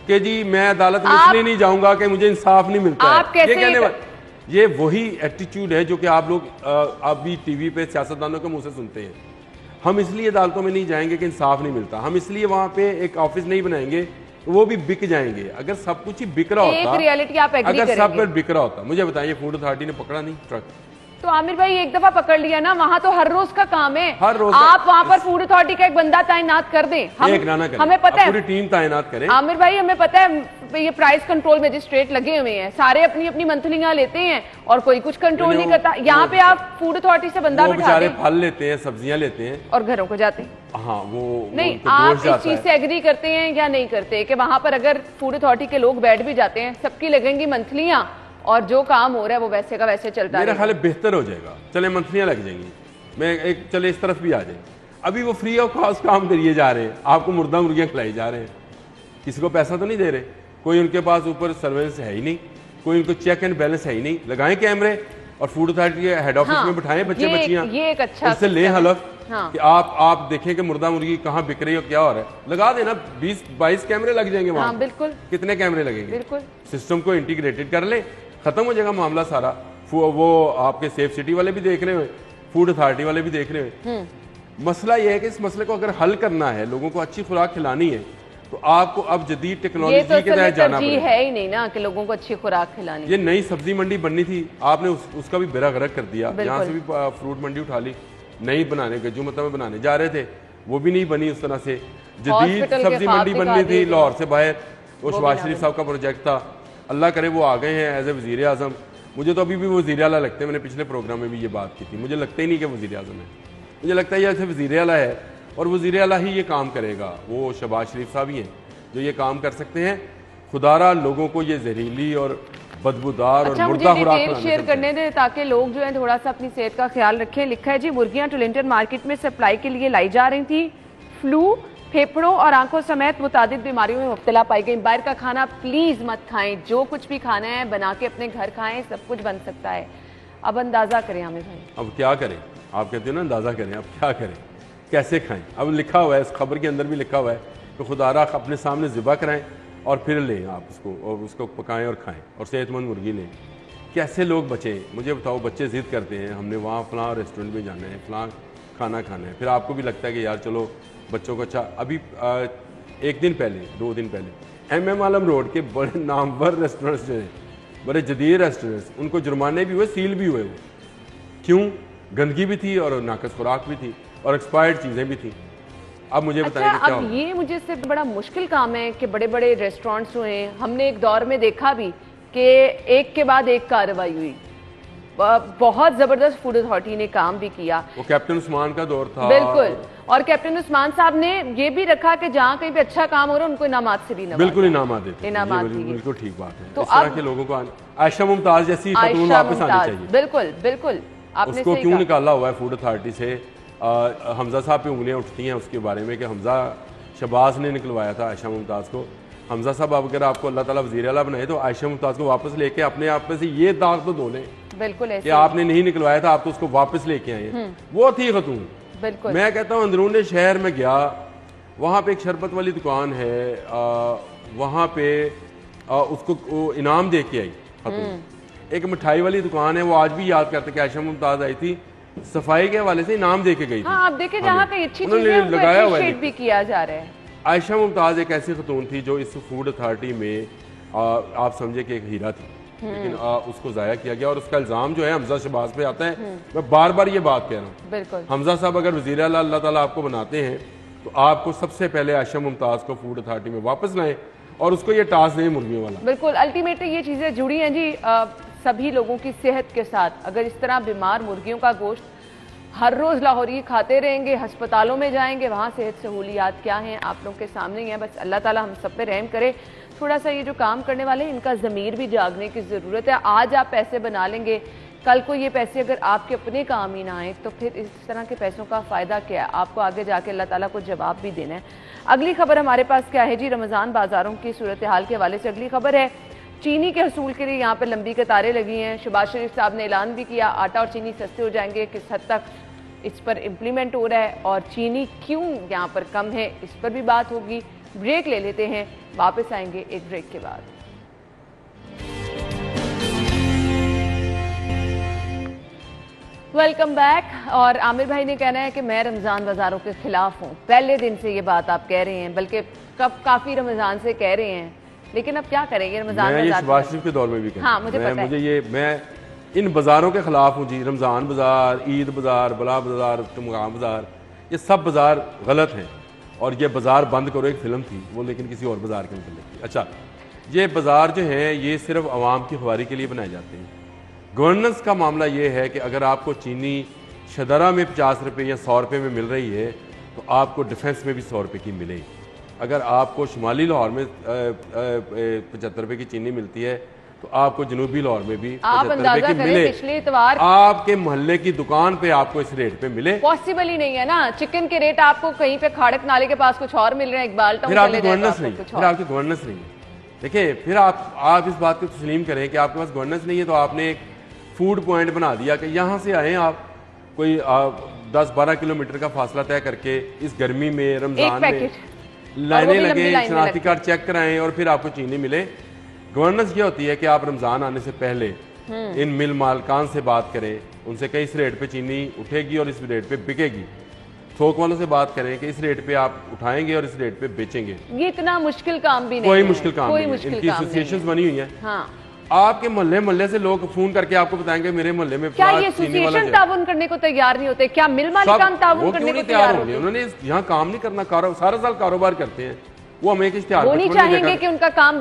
कि जी मैं अदालत में इसलिए नहीं जाऊंगा कि मुझे इंसाफ नहीं मिलता है। ये वही एटीट्यूड है जो कि आप लोग अभी टीवी पे सियासतदानों के मुंह से सुनते हैं। हम इसलिए अदालतों में नहीं जाएंगे कि इंसाफ नहीं मिलता, हम इसलिए वहां पे एक ऑफिस नहीं बनाएंगे, तो वो भी बिक जाएंगे। अगर सब कुछ ही बिक रहा होता, एक रियलिटी आप एग्री अगर सब पर बिक रहा होता, मुझे बताइए फूड अथॉरिटी ने पकड़ा नहीं ट्रक, तो आमिर भाई एक दफा पकड़ लिया ना, वहाँ तो हर रोज का काम है। हर रोज आप वहाँ पर फूड अथॉरिटी का एक बंदा तैनात कर दें। एक ना करें, हमें पता है पूरी टीम तैनात करें। आमिर भाई हमें पता है ये प्राइस कंट्रोल मजिस्ट्रेट लगे हुए हैं, सारे अपनी अपनी मंथलियां लेते हैं और कोई कुछ कंट्रोल नहीं करता। यहाँ पे आप फूड अथॉरिटी से बंदा बिठा बेचारे दें फल लेते हैं, सब्जियां लेते हैं और घरों को जाते हैं। हाँ वो नहीं, उनको आप दोष इस जाता चीज है। से एग्री करते हैं या नहीं करते कि वहां पर अगर फूड अथॉरिटी के लोग बैठ भी जाते हैं, सबकी लगेंगी मंथलियां और जो काम हो रहा है वो वैसे का वैसे चलता मेरा रहेगा। ख्याल है बेहतर हो जाएगा। चले मंथलियां लग जाएंगी, मैं एक चले इस तरफ भी आ जाए। अभी वो फ्री ऑफ कॉस्ट काम करिए जा रहे हैं, आपको मुर्दा मुर्गियां खिलाई जा रहे हैं, किसी को पैसा तो नहीं दे रहे, कोई उनके पास ऊपर सर्वेलेंस है ही नहीं, कोई उनको चेक एंड बैलेंस है ही नहीं। लगाएं कैमरे और फूड अथॉरिटी के हेड ऑफिस में बिठाएं बच्चे बच्चियां, ये एक अच्छा उससे लें हलफ हाँ। कि आप देखें कि मुर्दा मुर्गी कहाँ बिक रही है, क्या हो रहा है। लगा देना 20-22 कैमरे लग जाएंगे वहां। हाँ बिल्कुल कितने कैमरे लगेंगे? बिल्कुल सिस्टम को इंटीग्रेटेड कर लें, खत्म हो जाएगा मामला सारा। वो आपके सेफ सिटी वाले भी देख रहे हुए, फूड अथॉरिटी वाले भी देख रहे हुए। मसला यह है कि इस मसले को अगर हल करना है, लोगों को अच्छी खुराक खिलानी है, तो आपको अब जदीद ये टेक्नोलॉजी तो के तहत जाना तरजीह पड़ेगा। है ही नहीं ना कि लोगों को अच्छी खुराक खिलानी। ये नई सब्जी मंडी बननी थी, आपने उसका भी बेड़ा गर्क कर दिया। यहाँ से भी फ्रूट मंडी उठा ली, नई बनाने गज्जू मतलब में बनाने जा रहे थे, वो भी नहीं बनी उस तरह से। जदीद हॉस्पिटल के सब्जी ख्वाब मंडी दिखा बननी दिए थी थे। लाहौर से बाहर, वो वो शहबाज भी शरीफ ना साहब का प्रोजेक्ट था। अल्लाह करे वो आ गए हैं एज ए वजीर आजम। मुझे तो अभी भी वजीर आला लगते हैं, मैंने पिछले प्रोग्राम में भी ये बात की थी, मुझे लगता ही नहीं कि वजीर आजम है, मुझे लगता है ये वजीर आला है और वजीर आला ही ये काम करेगा। वो शहबाज शरीफ साहब ही हैं जो ये काम कर सकते हैं। खुदारा लोगों को ये जहरीली और बदबूदार अच्छा, और मुझे मुर्दा खुराक डिटेल शेयर करने दें ताकि लोग जो है थोड़ा सा अपनी सेहत का ख्याल रखें। लिखा है जी, मुर्गियां टोरंटो मार्केट में सप्लाई के लिए लाई जा रही थी, फ्लू, फेफड़ों और आंखों समेत मुतादिद बीमारियों में मुब्तला पाई गई। बाहर का खाना प्लीज मत खाएं, जो कुछ भी खाना है बना के अपने घर खाएं, सब कुछ बन सकता है। अब अंदाजा करें आमिर भाई, अब क्या करें? आप कहते हो ना अंदाजा करें, अब क्या करें, कैसे खाएं? अब लिखा हुआ है, इस खबर के अंदर भी लिखा हुआ है कि खुदारा अपने सामने ज़िबा कराएं और फिर लें आप उसको, और उसको पकाएं और खाएं और सेहतमंद मुर्गी लें। कैसे लोग बचें? मुझे बताओ। बच्चे ज़िद करते हैं हमने वहाँ फलां रेस्टोरेंट में जाना है, फलां खाना खाना है, फिर आपको भी लगता है कि यार चलो बच्चों को अच्छा। अभी एक दिन पहले, 2 दिन पहले MM आलम रोड के बड़े नामवर रेस्टोरेंट्स जो हैं, बड़े जदीद रेस्टोरेंट्स, उनको जुर्माने भी हुए, सील भी हुए। वो क्यों? गंदगी भी थी और नाकस खुराक भी थी और एक्सपायर्ड चीज़ें भी थी। अब मुझे बताएं अच्छा कि क्या अब होगा? ये मुझे इससे बड़ा मुश्किल काम है कि बड़े बड़े रेस्टोरेंट्स हुए, हमने एक दौर में देखा भी कि एक के बाद एक कार्रवाई हुई। बहुत जबरदस्त फूड अथॉरिटी ने काम भी किया, वो कैप्टन उस्मान का दौर था। बिल्कुल। और कैप्टन उस्मान साहब ने ये भी रखा कि जहाँ कहीं पे अच्छा काम हो रहा है उनको इनामात से भी नवाजा। बिल्कुल इनामात देते हैं। इनामात ये दिए। बिल्कुल ठीक बात है। तो इस तरह अब- के लोगों को आयशा मुमताज जैसी खतून आयशा वापस आनी मुमताज, चाहिए। बिल्कुल बिल्कुल आपने उसको सही क्यों कहा। निकाला हुआ है फूड अथॉरिटी से? हमजा साहब पे उंगलियां उठती हैं उसके बारे में कि हमजा शहबाज ने निकलवाया था आयशा मुमताज को। हमजा साहब अगर आपको अल्लाह ताला वज़ीर आला बनाए तो आयशा मुमताज को वापस लेके अपने आप पे से ये दाग तो धो लें बिल्कुल कि ऐसे आपने नहीं निकलवाया था, आप तो उसको वापस लेके आए हैं। वो थी खतून। बिल्कुल। मैं कहता हूँ अंदरूनी शहर में गया, वहाँ पे एक शरबत वाली दुकान है, वहाँ पे उसको वो इनाम दे के आई खतून। एक मिठाई वाली दुकान है, वो आज भी याद करते कि आयशा मुमताज आई थी, सफाई के हवाले से इनाम दे के गई थी। हाँ आप देखें जहाँ कहीं अच्छी उन्होंने चीजें हैं, उनको लगाया हुआ है appreciate भी किया जा रहा है। आयशा मुमताज एक ऐसी खतून थी जो इस फूड अथॉरिटी में आप समझे कि एक हीरा थी, लेकिन उसको जाया किया गया और उसका इल्जाम जो है हमजा शहबाज पे आता है। मैं बार बार ये बात कह रहा हूँ, बिल्कुल। हमजा साहब अगर वज़ीर आला अल्लाह ताला आपको बनाते हैं तो आपको सबसे पहले आयशा मुमताज को फूड अथॉरिटी में वापस लाएं और उसको ये टास्क दें मुर्गियों वाला। बिल्कुल अल्टीमेटली ये चीजें जुड़ी हैं जी सभी लोगों की सेहत के साथ। अगर इस तरह बीमार मुर्गियों का गोश्त हर रोज लाहौरी खाते रहेंगे, अस्पतालों में जाएंगे, वहाँ सेहत सहूलियात क्या हैं आप लोगों के सामने ही है। बस अल्लाह ताला हम सब पे रहम करे। थोड़ा सा ये जो काम करने वाले हैं इनका ज़मीर भी जागने की ज़रूरत है। आज आप पैसे बना लेंगे, कल को ये पैसे अगर आपके अपने काम ही ना आए तो फिर इस तरह के पैसों का फ़ायदा क्या है? आपको आगे जाके अल्लाह ताला को जवाब भी देना है। अगली खबर हमारे पास क्या है जी, रमज़ान बाज़ारों की सूरत हाल के हवाले से अगली खबर है। चीनी के हसूल के लिए यहाँ पर लंबी कतारें लगी हैं। शहबाज शरीफ साहब ने ऐलान भी किया आटा और चीनी सस्ते हो जाएंगे। किस हद तक इस पर इम्प्लीमेंट हो रहा है और चीनी क्यों यहाँ पर कम है, इस पर भी बात होगी। ब्रेक ले लेते हैं, वापस आएंगे एक ब्रेक के बाद। Welcome back. और आमिर भाई ने कहना है कि मैं रमज़ान बाज़ारों के खिलाफ हूँ। पहले दिन से ये बात आप कह रहे हैं, बल्कि कब काफ़ी रमज़ान से कह रहे हैं, लेकिन अब क्या करेंगे? रमज़ान मैं ये बाज़ार शहबाज शरीफ के दौर में भी हाँ, मुझे पता है। मुझे ये मैं इन बाज़ारों के ख़िलाफ़ हूँ जी। रमज़ान बाज़ार, ईद बाज़ार, बला बाज़ार, टमगाम बाज़ार, ये सब बाज़ार गलत हैं। और ये बाज़ार बंद करो एक फ़िल्म थी वो, लेकिन किसी और बाज़ार के मतलब थी। अच्छा, ये बाज़ार जो हैं ये सिर्फ आवाम की ख्वारी के लिए बनाए जाते हैं। गवर्नेंस का मामला ये है कि अगर आपको चीनी शदरा में 50 रुपये या 100 रुपये में मिल रही है तो आपको डिफेंस में भी 100 रुपये की मिले। अगर आपको शुमाली लाहौर में 75 रुपये की चीनी मिलती है तो आपको जनूबी लाहौर में भी 75 रुपये की मिले। पिछले इतवार आपके मोहल्ले की दुकान पे आपको इस रेट पे मिले। पॉसिबल ही नहीं है ना। चिकन के रेट आपको कहीं पे खाड़क नाले के पास कुछ और मिल रहे हैं, इकबाल टाउन फिर आपकी चले जाए तो गवर्नेंस आपको नहीं, कुछ फिर और। आपकी गवर्नेंस नहीं है। देखिए, फिर आप इस बात को तस्लीम करें कि आपके पास गवर्नेंस नहीं है तो आपने एक फूड पॉइंट बना दिया कि यहाँ से आए आप कोई 10-12 किलोमीटर का फासला तय करके इस गर्मी में रमजान में लाइनें लगे, शनाख्ती कार्ड चेक कराएं और फिर आपको चीनी मिले। गवर्नेंस ये होती है कि आप रमजान आने से पहले इन मिल मालकान से बात करें, उनसे कहीं इस रेट पे चीनी उठेगी और इस रेट पे बिकेगी। थोक वालों से बात करें कि इस रेट पे आप उठाएंगे और इस रेट पे बेचेंगे। ये इतना मुश्किल काम भी नहीं कोई है। मुश्किल काम कोई नहीं है। मुश्किल इनकी काम नहीं एसोसिएशंस है। बनी हुई हैं। हाँ। आपके मोहल्ले से लोग फोन करके आपको बताएंगे मेरे मोहल्ले में क्या फलां ये चीनी वाला एसोसिएशन ताउन करने को तैयार नहीं होते? क्या मिल मालिकान ताउन करने को तैयार होंगे? होते? उन्होंने यहाँ काम नहीं करना, सारा साल कारोबार करते हैं। वो हमें एक इश्तिहार वो नहीं चाहेंगे कि उनका काम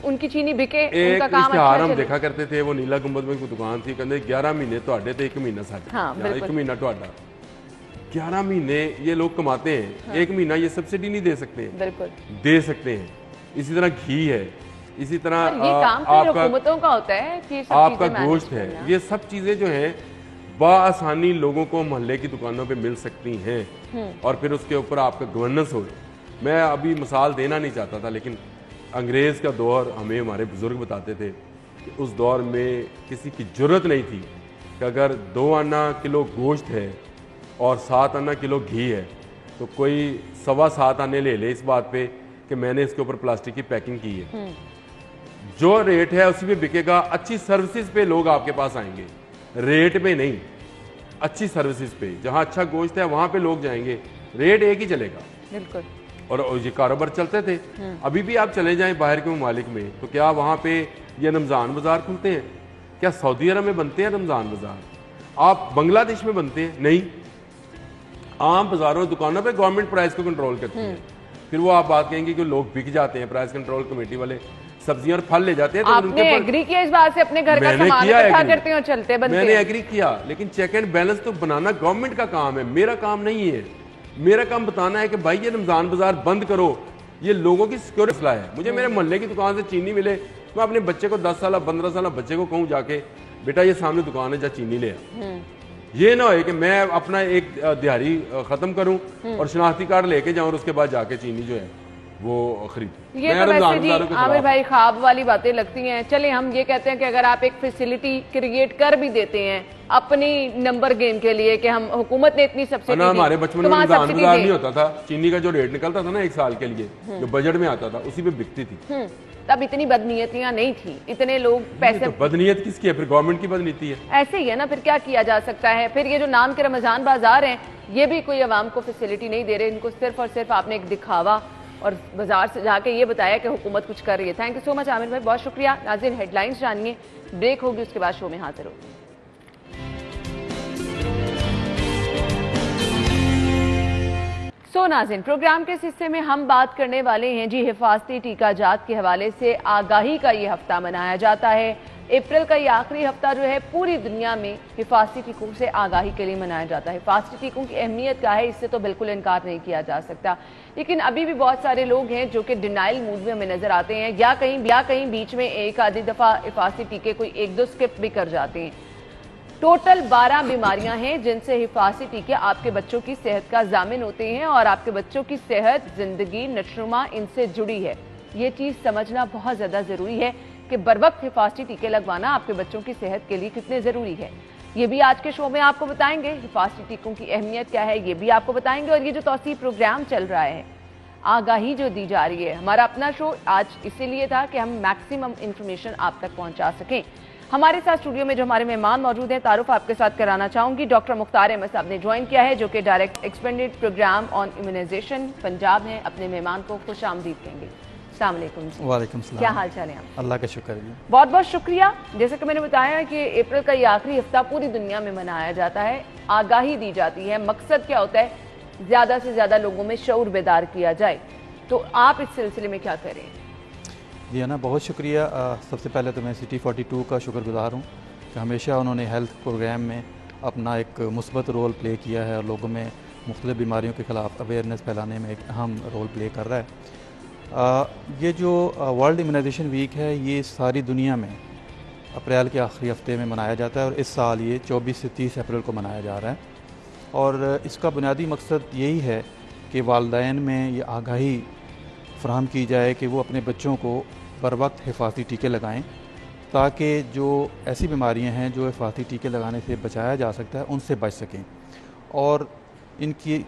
उनकी चीनी बिके, उनका काम इश्तिहार अच्छा हम चले। देखा करते थे। वो नीला गुंबद में कोई दुकान थी, कहते 11 महीने ਤੁਹਾਡੇ ਤੇ 1 महीना साढ़े। हाँ, बिल्कुल। 1 महीना ਤੁਹਾਡਾ, 11 महीने ये लोग कमाते हैं। हाँ। 1 महीना ये सब्सिडी नहीं दे सकते हैं। बिल्कुल दे सकते हैं। इसी तरह घी है, इसी तरह ये काम फिर आपका हुकूमतों का होता है कि ये सब आपका चीजें मैनेज गोश्त है। करना। ये सब चीज़ें जो हैं बआसानी लोगों को मोहल्ले की दुकानों पे मिल सकती हैं और फिर उसके ऊपर आपका गवर्नेंस हो। मैं अभी मिसाल देना नहीं चाहता था, लेकिन अंग्रेज़ का दौर हमें हमारे बुज़ुर्ग बताते थे कि उस दौर में किसी की ज़रूरत नहीं थी कि अगर 2 आना किलो गोश्त है और 7 आना किलो घी है तो कोई 7.25 आने ले ले इस बात पे कि मैंने इसके ऊपर प्लास्टिक की पैकिंग की है। जो रेट है उसी पे बिकेगा। अच्छी सर्विसेज पे लोग आपके पास आएंगे, रेट पे नहीं, अच्छी सर्विसेज पे। जहां अच्छा गोश्त है वहां पे लोग जाएंगे, रेट एक ही चलेगा। बिल्कुल। और ये कारोबार चलते थे। अभी भी आप चले जाएं बाहर के ममालिक में तो क्या वहां पे ये रमज़ान बाजार खुलते हैं? क्या सऊदी अरब में बनते हैं रमज़ान बाजार? आप बांग्लादेश में बनते हैं? नहीं। आम बाजारों दुकानों पे गवर्नमेंट प्राइस को कंट्रोल करती है। फिर वो आप बात कहेंगे कि लोग बिक जाते हैं, प्राइस कंट्रोल कमेटी वाले सब्जियां और फल ले जाते हैं। तो आपने एग्री किया इस बात से? अपने घर का सामान इकट्ठा करते हैं और चलते बनते हैं। मैंने एग्री किया, लेकिन चेक एंड बैलेंस तो बनाना गवर्नमेंट का काम है, मेरा काम नहीं है। मेरा काम बताना है कि भाई ये रमजान बाजार बंद करो, ये लोगों की सिक्योरिटी मसला है। मुझे मेरे मोहल्ले की दुकान से चीनी मिले, मैं अपने बच्चे को 10 साल 15 साल बच्चे को कहूँ जाके बेटा ये सामने दुकान है, जा चीनी ले आ। ये ना हो कि मैं अपना एक दिहाड़ी खत्म करूं और शनाख्ती कार्ड लेके जाऊं और उसके बाद जाके चीनी जो है वो खरीदूं। ये तो वैसे जी आमिर भाई ख्वाब वाली बातें लगती हैं। चले हम ये कहते हैं कि अगर आप एक फैसिलिटी क्रिएट कर भी देते हैं अपनी नंबर गेम के लिए कि हम हुकूमत ने इतनी सब्सिडी दी, हमारे बचपन में रमजान बाजार नहीं होता था, चीनी का जो रेट निकलता था ना 1 साल के लिए जो बजट में आता था उसी पे बिकती थी। तब इतनी बदनीयतियां नहीं थी, इतने लोग पैसे तो बदनीयत किसकी है? फिर गवर्नमेंट की बदनीयती है। ऐसे ही है ना, फिर क्या किया जा सकता है? फिर ये जो नाम के रमजान बाजार हैं ये भी कोई अवाम को फैसिलिटी नहीं दे रहे, इनको सिर्फ और सिर्फ आपने एक दिखावा और बाजार से जाके ये बताया कि हुकूमत कुछ कर रही है। Thank you so much Aamir भाई, बहुत शुक्रिया। नाज़रीन हेडलाइंस जानिए, ब्रेक होगी, उसके बाद शो में हाजिर होगी। नाज़रीन प्रोग्राम के इस हिस्से में हम बात करने वाले हैं जी हिफाजती टीकाजात के हवाले से आगाही का ये हफ्ता मनाया जाता है। अप्रैल का ये आखिरी हफ्ता जो है पूरी दुनिया में हिफाजती टीकों से आगाही के लिए मनाया जाता है। हिफाजती टीकों की अहमियत क्या है इससे तो बिल्कुल इनकार नहीं किया जा सकता, लेकिन अभी भी बहुत सारे लोग हैं जो कि डिनाइल मूड में हमें नजर आते हैं या कहीं बीच में एक आधी दफा हिफाजती टीके कोई 1-2 स्किप भी कर जाते हैं। टोटल 12 बीमारियां हैं जिनसे हिफाजती टीके आपके बच्चों की सेहत का जामिन होते हैं और आपके बच्चों की सेहत, जिंदगी, नशोनुमा इनसे जुड़ी है। ये चीज समझना बहुत ज्यादा जरूरी है कि बर वक्त हिफाजती टीके लगवाना आपके बच्चों की सेहत के लिए कितने जरूरी है। ये भी आज के शो में आपको बताएंगे। हिफाजती टीकों की अहमियत क्या है ये भी आपको बताएंगे। और ये जो तौसीफ प्रोग्राम चल रहा है, आगाही जो दी जा रही है, हमारा अपना शो आज इसीलिए था कि हम मैक्सिमम इंफॉर्मेशन आप तक पहुंचा सकें। हमारे साथ स्टूडियो में जो हमारे मेहमान मौजूद हैं, तारुफ आपके साथ कराना चाहूंगी। डॉक्टर मुख्तार अहमद साहब ने ज्वाइन किया है जो कि direct expanded programme on immunization Punjab हैं। अपने मेहमान को खुश आमदीद कहेंगे। अस्सलाम वालेकुम जी। वालेकुम सलाम। क्या हाल चाल है आप? अल्लाह का शुक्र है जी। बहुत बहुत शुक्रिया। जैसे कि मैंने बताया कि अप्रैल का ये आखिरी हफ्ता पूरी दुनिया में मनाया जाता है, आगाही दी जाती है। मकसद क्या होता है? ज़्यादा से ज़्यादा लोगों में शऊर बेदार किया जाए। तो आप इस सिलसिले में क्या करें? जी ना, बहुत शुक्रिया। सबसे पहले तो मैं सिटी 42 का शुक्रगुजार हूँ कि हमेशा उन्होंने हेल्थ प्रोग्राम में अपना एक मुस्बत रोल प्ले किया है और लोगों में मुख्तलिफ बीमारियों के ख़िलाफ़ अवेयरनेस फैलाने में एक अहम रोल प्ले कर रहा है। ये जो वर्ल्ड इम्यूनाइजेशन वीक है, ये सारी दुनिया में अप्रैल के आखिरी हफ्ते में मनाया जाता है और इस साल ये 24 से 30 अप्रैल को मनाया जा रहा है। और इसका बुनियादी मकसद यही है कि वालिदैन में ये आगाही फ़राहम की जाए कि वो अपने बच्चों को बर वक्त हिफाजती टीके लगाएं, ताकि जो ऐसी बीमारियां हैं जो हिफाजती टीके लगाने से बचाया जा सकता है उनसे बच सकें। और इनकी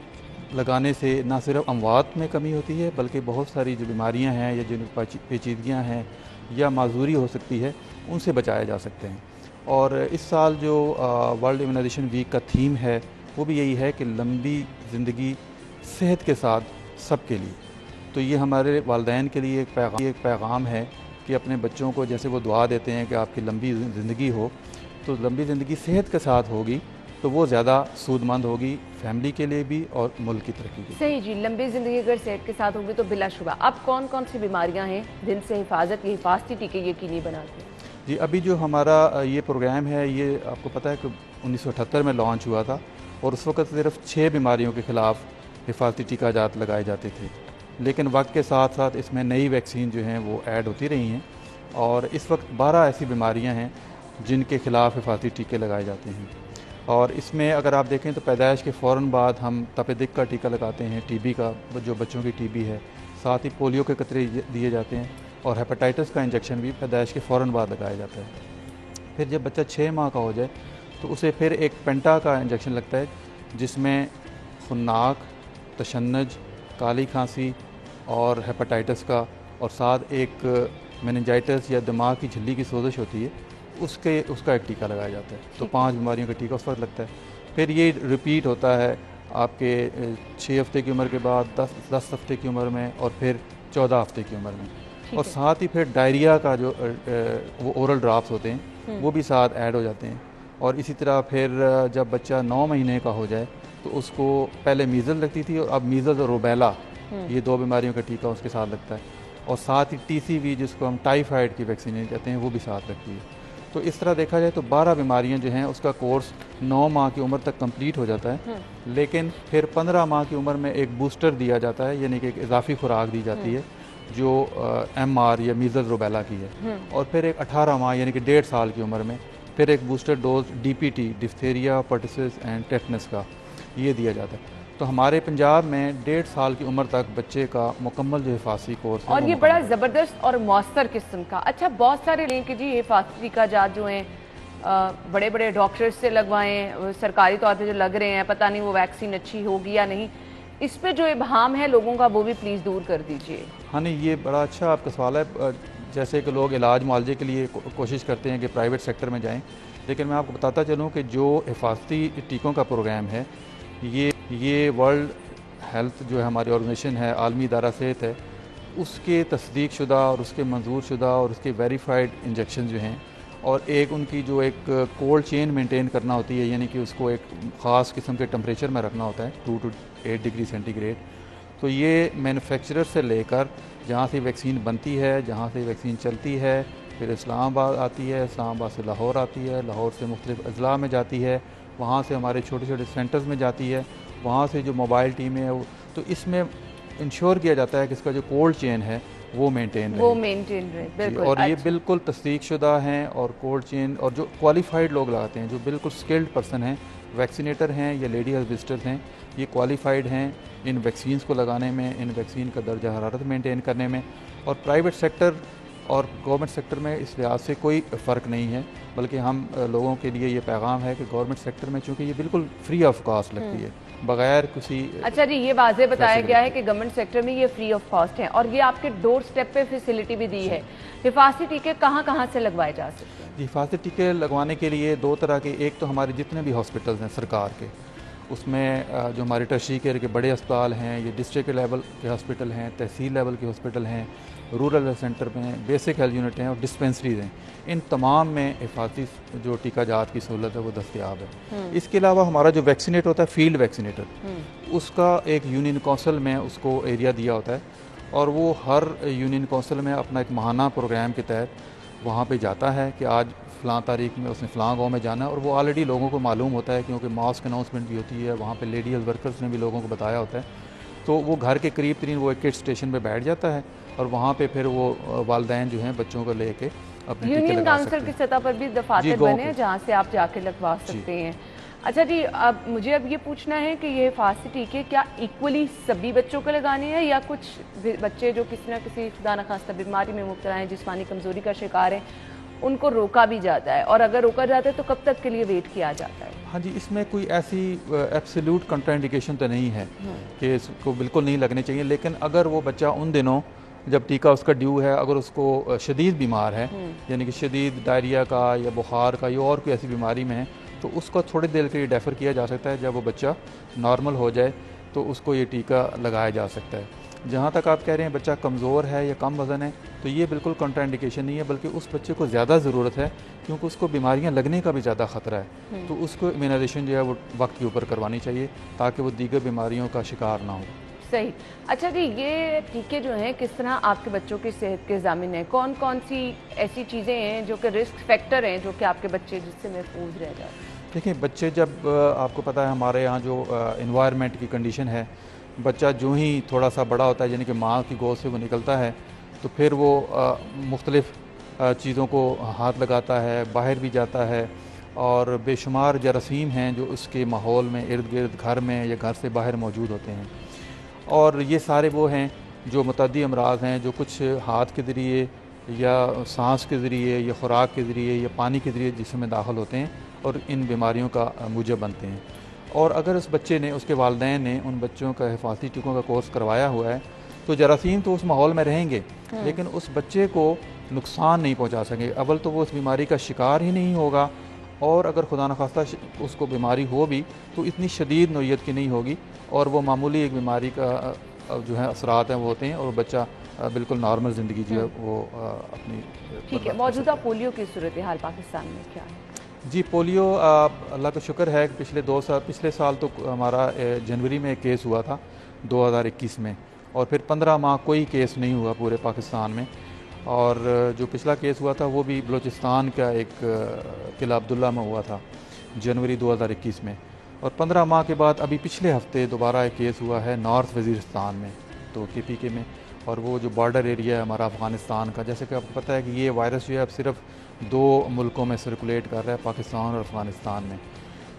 लगाने से ना सिर्फ अमवात में कमी होती है, बल्कि बहुत सारी जो बीमारियां हैं या जिन पेचीदगियाँ हैं या माजूरी हो सकती है, उनसे बचाया जा सकते हैं। और इस साल जो वर्ल्ड इम्यूनाइजेशन वीक का थीम है वो भी यही है कि लंबी ज़िंदगी सेहत के साथ सबके लिए। तो ये हमारे वालिदैन के लिए एक पैगाम है कि अपने बच्चों को जैसे वो दुआ देते हैं कि आपकी लंबी ज़िंदगी हो, तो लंबी ज़िंदगी सेहत के साथ होगी तो वो ज़्यादा सूदमंद होगी फैमिली के लिए भी और मुल्क की तरक्की के लिए। सही जी, लंबी ज़िंदगी अगर सेहत के साथ होगी तो बिलाशुबा। अब कौन कौन सी बीमारियां हैं जिनसे हिफाजती टीके यकीनी बनाते हैं? जी, अभी जो हमारा ये प्रोग्राम है, ये आपको पता है कि 1978 में लॉन्च हुआ था और उस वक़्त सिर्फ 6 बीमारियों के ख़िलाफ़ हिफाजती टीकाजात लगाए जाते थे। लेकिन वक्त के साथ साथ इसमें नई वैक्सीन जो हैं वो ऐड होती रही हैं और इस वक्त 12 ऐसी बीमारियां हैं जिनके ख़िलाफ़ हिफाजती टीके लगाए जाते हैं। और इसमें अगर आप देखें तो पैदाइश के फ़ौरन बाद हम तपेदिक का टीका लगाते हैं, टीबी का, जो बच्चों की टीबी है, साथ ही पोलियो के कतरे दिए जाते हैं और हेपेटाइटिस का इंजेक्शन भी पैदाइश के फ़ौरन बाद लगाया जाता है। फिर जब बच्चा 6 माह का हो जाए तो उसे फिर एक पेंटा का इंजेक्शन लगता है, जिसमें खुन्नाक, तशन्नुज, काली खांसी और हेपेटाइटिस का, और साथ एक मेनिंजाइटिस या दिमाग की झिल्ली की सोजिश होती है, उसका एक टीका लगाया जाता है। तो 5 बीमारियों का टीका उस वक्त लगता है। फिर ये रिपीट होता है आपके 6 हफ्ते की उम्र के बाद, 10 हफ्ते की उम्र में और फिर 14 हफ्ते की उम्र में। और साथ ही फिर डायरिया का जो वो ओरल ड्रॉप्स होते हैं वो भी साथ ऐड हो जाते हैं। और इसी तरह फिर जब बच्चा 9 महीने का हो जाए तो उसको पहले मीज़ल लगती थी और अब मीज़ल और रूबेला, ये 2 बीमारियों का टीका उसके साथ लगता है। और साथ ही TCV, जिसको हम टाइफाइड की वैक्सीन कहते हैं, वो भी साथ लगती है। तो इस तरह देखा जाए तो 12 बीमारियां जो हैं उसका कोर्स 9 माह की उम्र तक कंप्लीट हो जाता है। लेकिन फिर 15 माह की उम्र में एक बूस्टर दिया जाता है, यानी कि एक इजाफी खुराक दी जाती है जो MR या मीज़ल रूबेला की है। और फिर एक 18 माह यानी कि 1.5 साल की उम्र में फिर एक booster dose DPT, diphtheria, pertussis and tetanus का, ये दिया जाता है। तो हमारे पंजाब में 1.5 साल की उम्र तक बच्चे का मुकम्मल जो हिफाजती कोर्स है, और ये बड़ा ज़बरदस्त और मौसर किस्म का। अच्छा, बहुत सारे लें कि जी हिफाजती टीकाजात जो हैं बड़े बड़े डॉक्टर्स से लगवाएं, सरकारी तौर पे जो लग रहे हैं, पता नहीं वो वैक्सीन अच्छी होगी या नहीं। इस पे जो इबहाम है लोगों का वो भी प्लीज़ दूर कर दीजिए। हाँ नहीं, ये बड़ा अच्छा आपका सवाल है। जैसे कि लोग इलाज मुआवजे के लिए कोशिश करते हैं कि प्राइवेट सेक्टर में जाएं, लेकिन मैं आपको बताता चलूँ कि जो हिफाजती टीकों का प्रोग्राम है, ये वर्ल्ड हेल्थ जो है हमारी ऑर्गेनाइजेशन है, आलमी इदारा सेहत है, उसके तस्दीक शुदा और उसके मंजूर शुदा और उसके वेरीफाइड इंजेक्शन जो हैं, और एक उनकी जो एक कोल्ड चेन मेंटेन करना होती है, यानी कि उसको एक ख़ास किस्म के टेम्परेचर में रखना होता है, 2 to 8 डिग्री सेंटीग्रेड। तो ये मैन्युफैक्चरर से लेकर जहाँ से वैक्सीन बनती है, जहाँ से वैक्सीन चलती है, फिर इस्लामाबाद आती है, इस्लामाबाद से लाहौर आती है, लाहौर से मुख्तलिफ अजला में जाती है, वहाँ से हमारे छोटे छोटे सेंटर्स में जाती है, वहाँ से जो मोबाइल टीमें है तो इसमें इंश्योर किया जाता है कि इसका जो कोल्ड चेन है वो मेंटेन रहे। बिल्कुल। और ये बिल्कुल तस्दीक शुदा हैं और कोल्ड चेन, और जो क्वालिफाइड लोग लगाते हैं, जो बिल्कुल स्किल्ड पर्सन हैं, वैक्सीनेटर हैं या लेडी हेल्थ विजिटर्स हैं, ये क्वालिफाइड हैं इन वैक्सीन्स को लगाने में, इन वैक्सीन का दर्जा हरारत मेंटेन करने में। और प्राइवेट सेक्टर और गवर्नमेंट सेक्टर में इस लिहाज से कोई फ़र्क नहीं है, बल्कि हम लोगों के लिए ये पैगाम है कि गवर्नमेंट सेक्टर में चूँकि ये बिल्कुल फ्री ऑफ कॉस्ट लगती है, बगैर किसी। अच्छा जी, ये वाज़े बताया गया है कि गवर्नमेंट सेक्टर में ये फ्री ऑफ कॉस्ट है और ये आपके डोर स्टेप पे फैसिलिटी भी दी है। हिफाजती टीके कहाँ से लगवाए जा सकते हैं? हिफाजती टीके लगवाने के लिए 2 तरह के, एक तो हमारे जितने भी हॉस्पिटल्स हैं सरकार के, उसमें जो हमारे टर्शरी केयर के बड़े अस्पताल हैं, ये डिस्ट्रिक्ट लेवल के हॉस्पिटल हैं, तहसील लेवल के हॉस्पिटल हैं, रूरल हेल्थ सेंटर में बेसिक हेल्थ यूनिट हैं और डिस्पेंसरीज हैं। इन तमाम में हिफाजती जो टीका जात की सहूलत है वो दस्तयाब है। इसके अलावा हमारा जो वैक्सीनेट होता है फील्ड वैक्सीनेटर, उसका एक यूनियन काउंसिल में उसको एरिया दिया होता है और वो हर यूनियन काउंसिल में अपना एक माहाना प्रोग्राम के तहत वहाँ पे जाता है कि आज फ़लाँ तारीख में उसने फ़लाँ गाँव में जाना है। और वो ऑलरेडी लोगों को मालूम होता है क्योंकि मास्क अनाउंसमेंट भी होती है, वहाँ पे लेडी हेल्थ वर्कर्स ने भी लोगों को बताया होता है। तो वो घर के करीब तरीन वो एक किट स्टेशन पे बैठ जाता है और वहाँ पे फिर वो वालिदैन जो हैं बच्चों को लेके अपने टीके यूनियन लगा काउंसिल सकते की हैं। सतह पर भी दफातर गाँव बने हैं पे। जहाँ से आप जाके लगवा सकते हैं। अच्छा जी, अब मुझे ये पूछना है कि ये हिफाजती टीके क्या इक्वली सभी बच्चों को लगाने हैं या कुछ बच्चे जो किसी न किसी खुदा न खास्ता बीमारी में मुब्तला हैं, जिस्मानी कमजोरी का शिकार है, उनको रोका भी जाता है, और अगर रोका जाता है तो कब तक के लिए वेट किया जाता है? हाँ जी, इसमें कोई ऐसी एब्सोल्यूट कंट्राइंडिकेशन तो नहीं है कि इसको बिल्कुल नहीं लगने चाहिए, लेकिन अगर वो बच्चा उन दिनों जब टीका उसका ड्यू है, अगर उसको शदीद बीमार है, यानी कि शदीद डायरिया का या बुखार का या और कोई ऐसी बीमारी में है, तो उसको थोड़ी देर के लिए डेफर किया जा सकता है। जब वो बच्चा नॉर्मल हो जाए तो उसको ये टीका लगाया जा सकता है। जहाँ तक आप कह रहे हैं बच्चा कमज़ोर है या कम वज़न है, तो ये बिल्कुल कंट्राइंडिकेशन नहीं है, बल्कि उस बच्चे को ज़्यादा ज़रूरत है क्योंकि उसको बीमारियाँ लगने का भी ज़्यादा ख़तरा है। तो उसको इम्यूनाइजेशन जो है वो वक्त के ऊपर करवानी चाहिए ताकि वो दीगर बीमारियों का शिकार ना हो। सही। अच्छा जी, ये टीके जो हैं किस तरह आपके बच्चों की सेहत के ज़ामिन हैं? कौन कौन सी ऐसी चीज़ें हैं जो कि रिस्क फैक्टर हैं जो कि आपके बच्चे जिससे महफूज रह जाते हैं? देखिए, बच्चे जब आपको पता है हमारे यहाँ जो इन्वायरमेंट की कंडीशन है, बच्चा जो ही थोड़ा सा बड़ा होता है यानी कि माँ की गोद से वो निकलता है तो फिर वो मुख्तलिफ़ चीज़ों को हाथ लगाता है, बाहर भी जाता है और बेशुमार जरासीम हैं जो उसके माहौल में इर्द गिर्द घर में या घर से बाहर मौजूद होते हैं। और ये सारे वो हैं जो मुतअद्दी अमराज हैं जो कुछ हाथ के ज़रिए या सांस के ज़रिए या ख़ुराक के ज़रिए या पानी के ज़रिए जिस्म में दाखिल होते हैं और इन बीमारियों का मूजब बनते हैं। और अगर उस बच्चे ने, उसके वालिदैन ने उन बच्चों का हिफाजती टीकों का कोर्स करवाया हुआ है तो जरासीम तो उस माहौल में रहेंगे लेकिन उस बच्चे को नुकसान नहीं पहुंचा सकेंगे। अव्वल तो वो उस बीमारी का शिकार ही नहीं होगा और अगर खुदा न खास्ता उसको बीमारी हो भी तो इतनी शदीद नौइयत की नहीं होगी और वो मामूली एक बीमारी का जो है असरात हैं वो होते हैं और बच्चा बिल्कुल नॉर्मल ज़िंदगी जो है वो अपनी। ठीक है, मौजूदा पोलियो की सूरत हाल पाकिस्तान में क्या है? जी, पोलियो अल्लाह का शुक्र है कि पिछले साल तो हमारा जनवरी में एक केस हुआ था 2021 में और फिर 15 माह कोई केस नहीं हुआ पूरे पाकिस्तान में। और जो पिछला केस हुआ था वो भी बलूचिस्तान का एक किला अब्दुल्ला में हुआ था जनवरी 2021 में। और 15 माह के बाद अभी पिछले हफ्ते दोबारा एक केस हुआ है नॉर्थ वज़ीरिस्तान में, तो KPK में, और वो जो बॉर्डर एरिया है हमारा अफ़गानिस्तान का। जैसे कि आपको पता है कि ये वायरस जो है अब सिर्फ 2 मुल्कों में सर्कुलेट कर रहा है, पाकिस्तान और अफ़गानिस्तान में।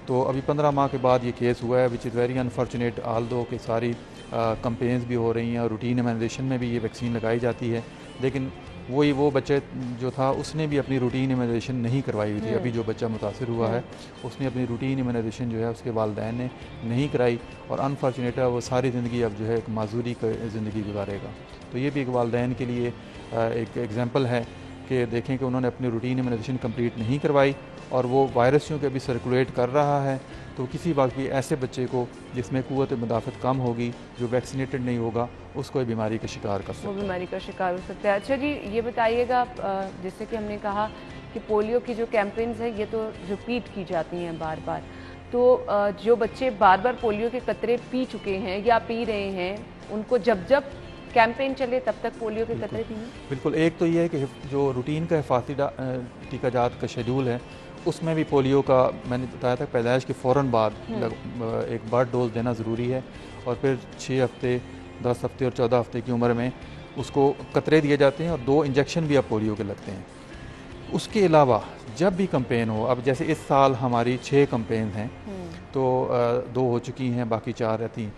तो अभी 15 माह के बाद ये केस हुआ है विच इज़ वेरी अनफॉर्चुनेट। आल दो कि सारी कंपेन्स भी हो रही हैं और रूटीन इम्यूनाइजेशन में भी ये वैक्सीन लगाई जाती है, लेकिन वो बच्चे जो था उसने भी अपनी रूटीन इम्यूनाइजेशन नहीं करवाई हुई थी। अभी जो बच्चा मुतासर हुआ है उसने अपनी रूटीन इम्यूनाइजेशन जो है उसके वालिदैन ने नहीं कराई और अनफॉर्चुनेट है वो सारी ज़िंदगी अब जो है एक माजूरी का ज़िंदगी गुजारेगा। तो ये भी एक वालिदैन के लिए एक एग्जांपल है कि देखें कि उन्होंने अपनी रूटीन इम्यूनाइजेशन कंप्लीट नहीं करवाई और वो वायरस चूँकि अभी सर्कुलेट कर रहा है तो किसी वक्त भी ऐसे बच्चे को जिसमें क़ुव्वत मुदाफ़त कम होगी, जो वैक्सीनेटेड नहीं होगा, उसको ये बीमारी का शिकार कर सकता है, वो बीमारी का शिकार हो सकता है। अच्छा जी, ये बताइएगा जैसे कि हमने कहा कि पोलियो की जो कैंपेन्स हैं ये तो रिपीट की जाती हैं बार बार, तो जो बच्चे बार बार पोलियो के कतरे पी चुके हैं या पी रहे हैं उनको जब जब कैंपेन चले तब तक पोलियो के कतरे पीएं? बिल्कुल। एक तो ये है कि जो रूटीन का हिफाजती टीका जात का शेड्यूल है उसमें भी पोलियो का मैंने बताया था पैदाइश के फ़ौरन बाद एक बर्ड डोज देना ज़रूरी है और फिर 6 हफ्ते, 10 हफ्ते और 14 हफ्ते की उम्र में उसको कतरे दिए जाते हैं और 2 इंजेक्शन भी अब पोलियो के लगते हैं। उसके अलावा जब भी कैंपेन हो, अब जैसे इस साल हमारी 6 कैंपेन हैं तो 2 हो चुकी हैं, बाकी 4 रहती हैं।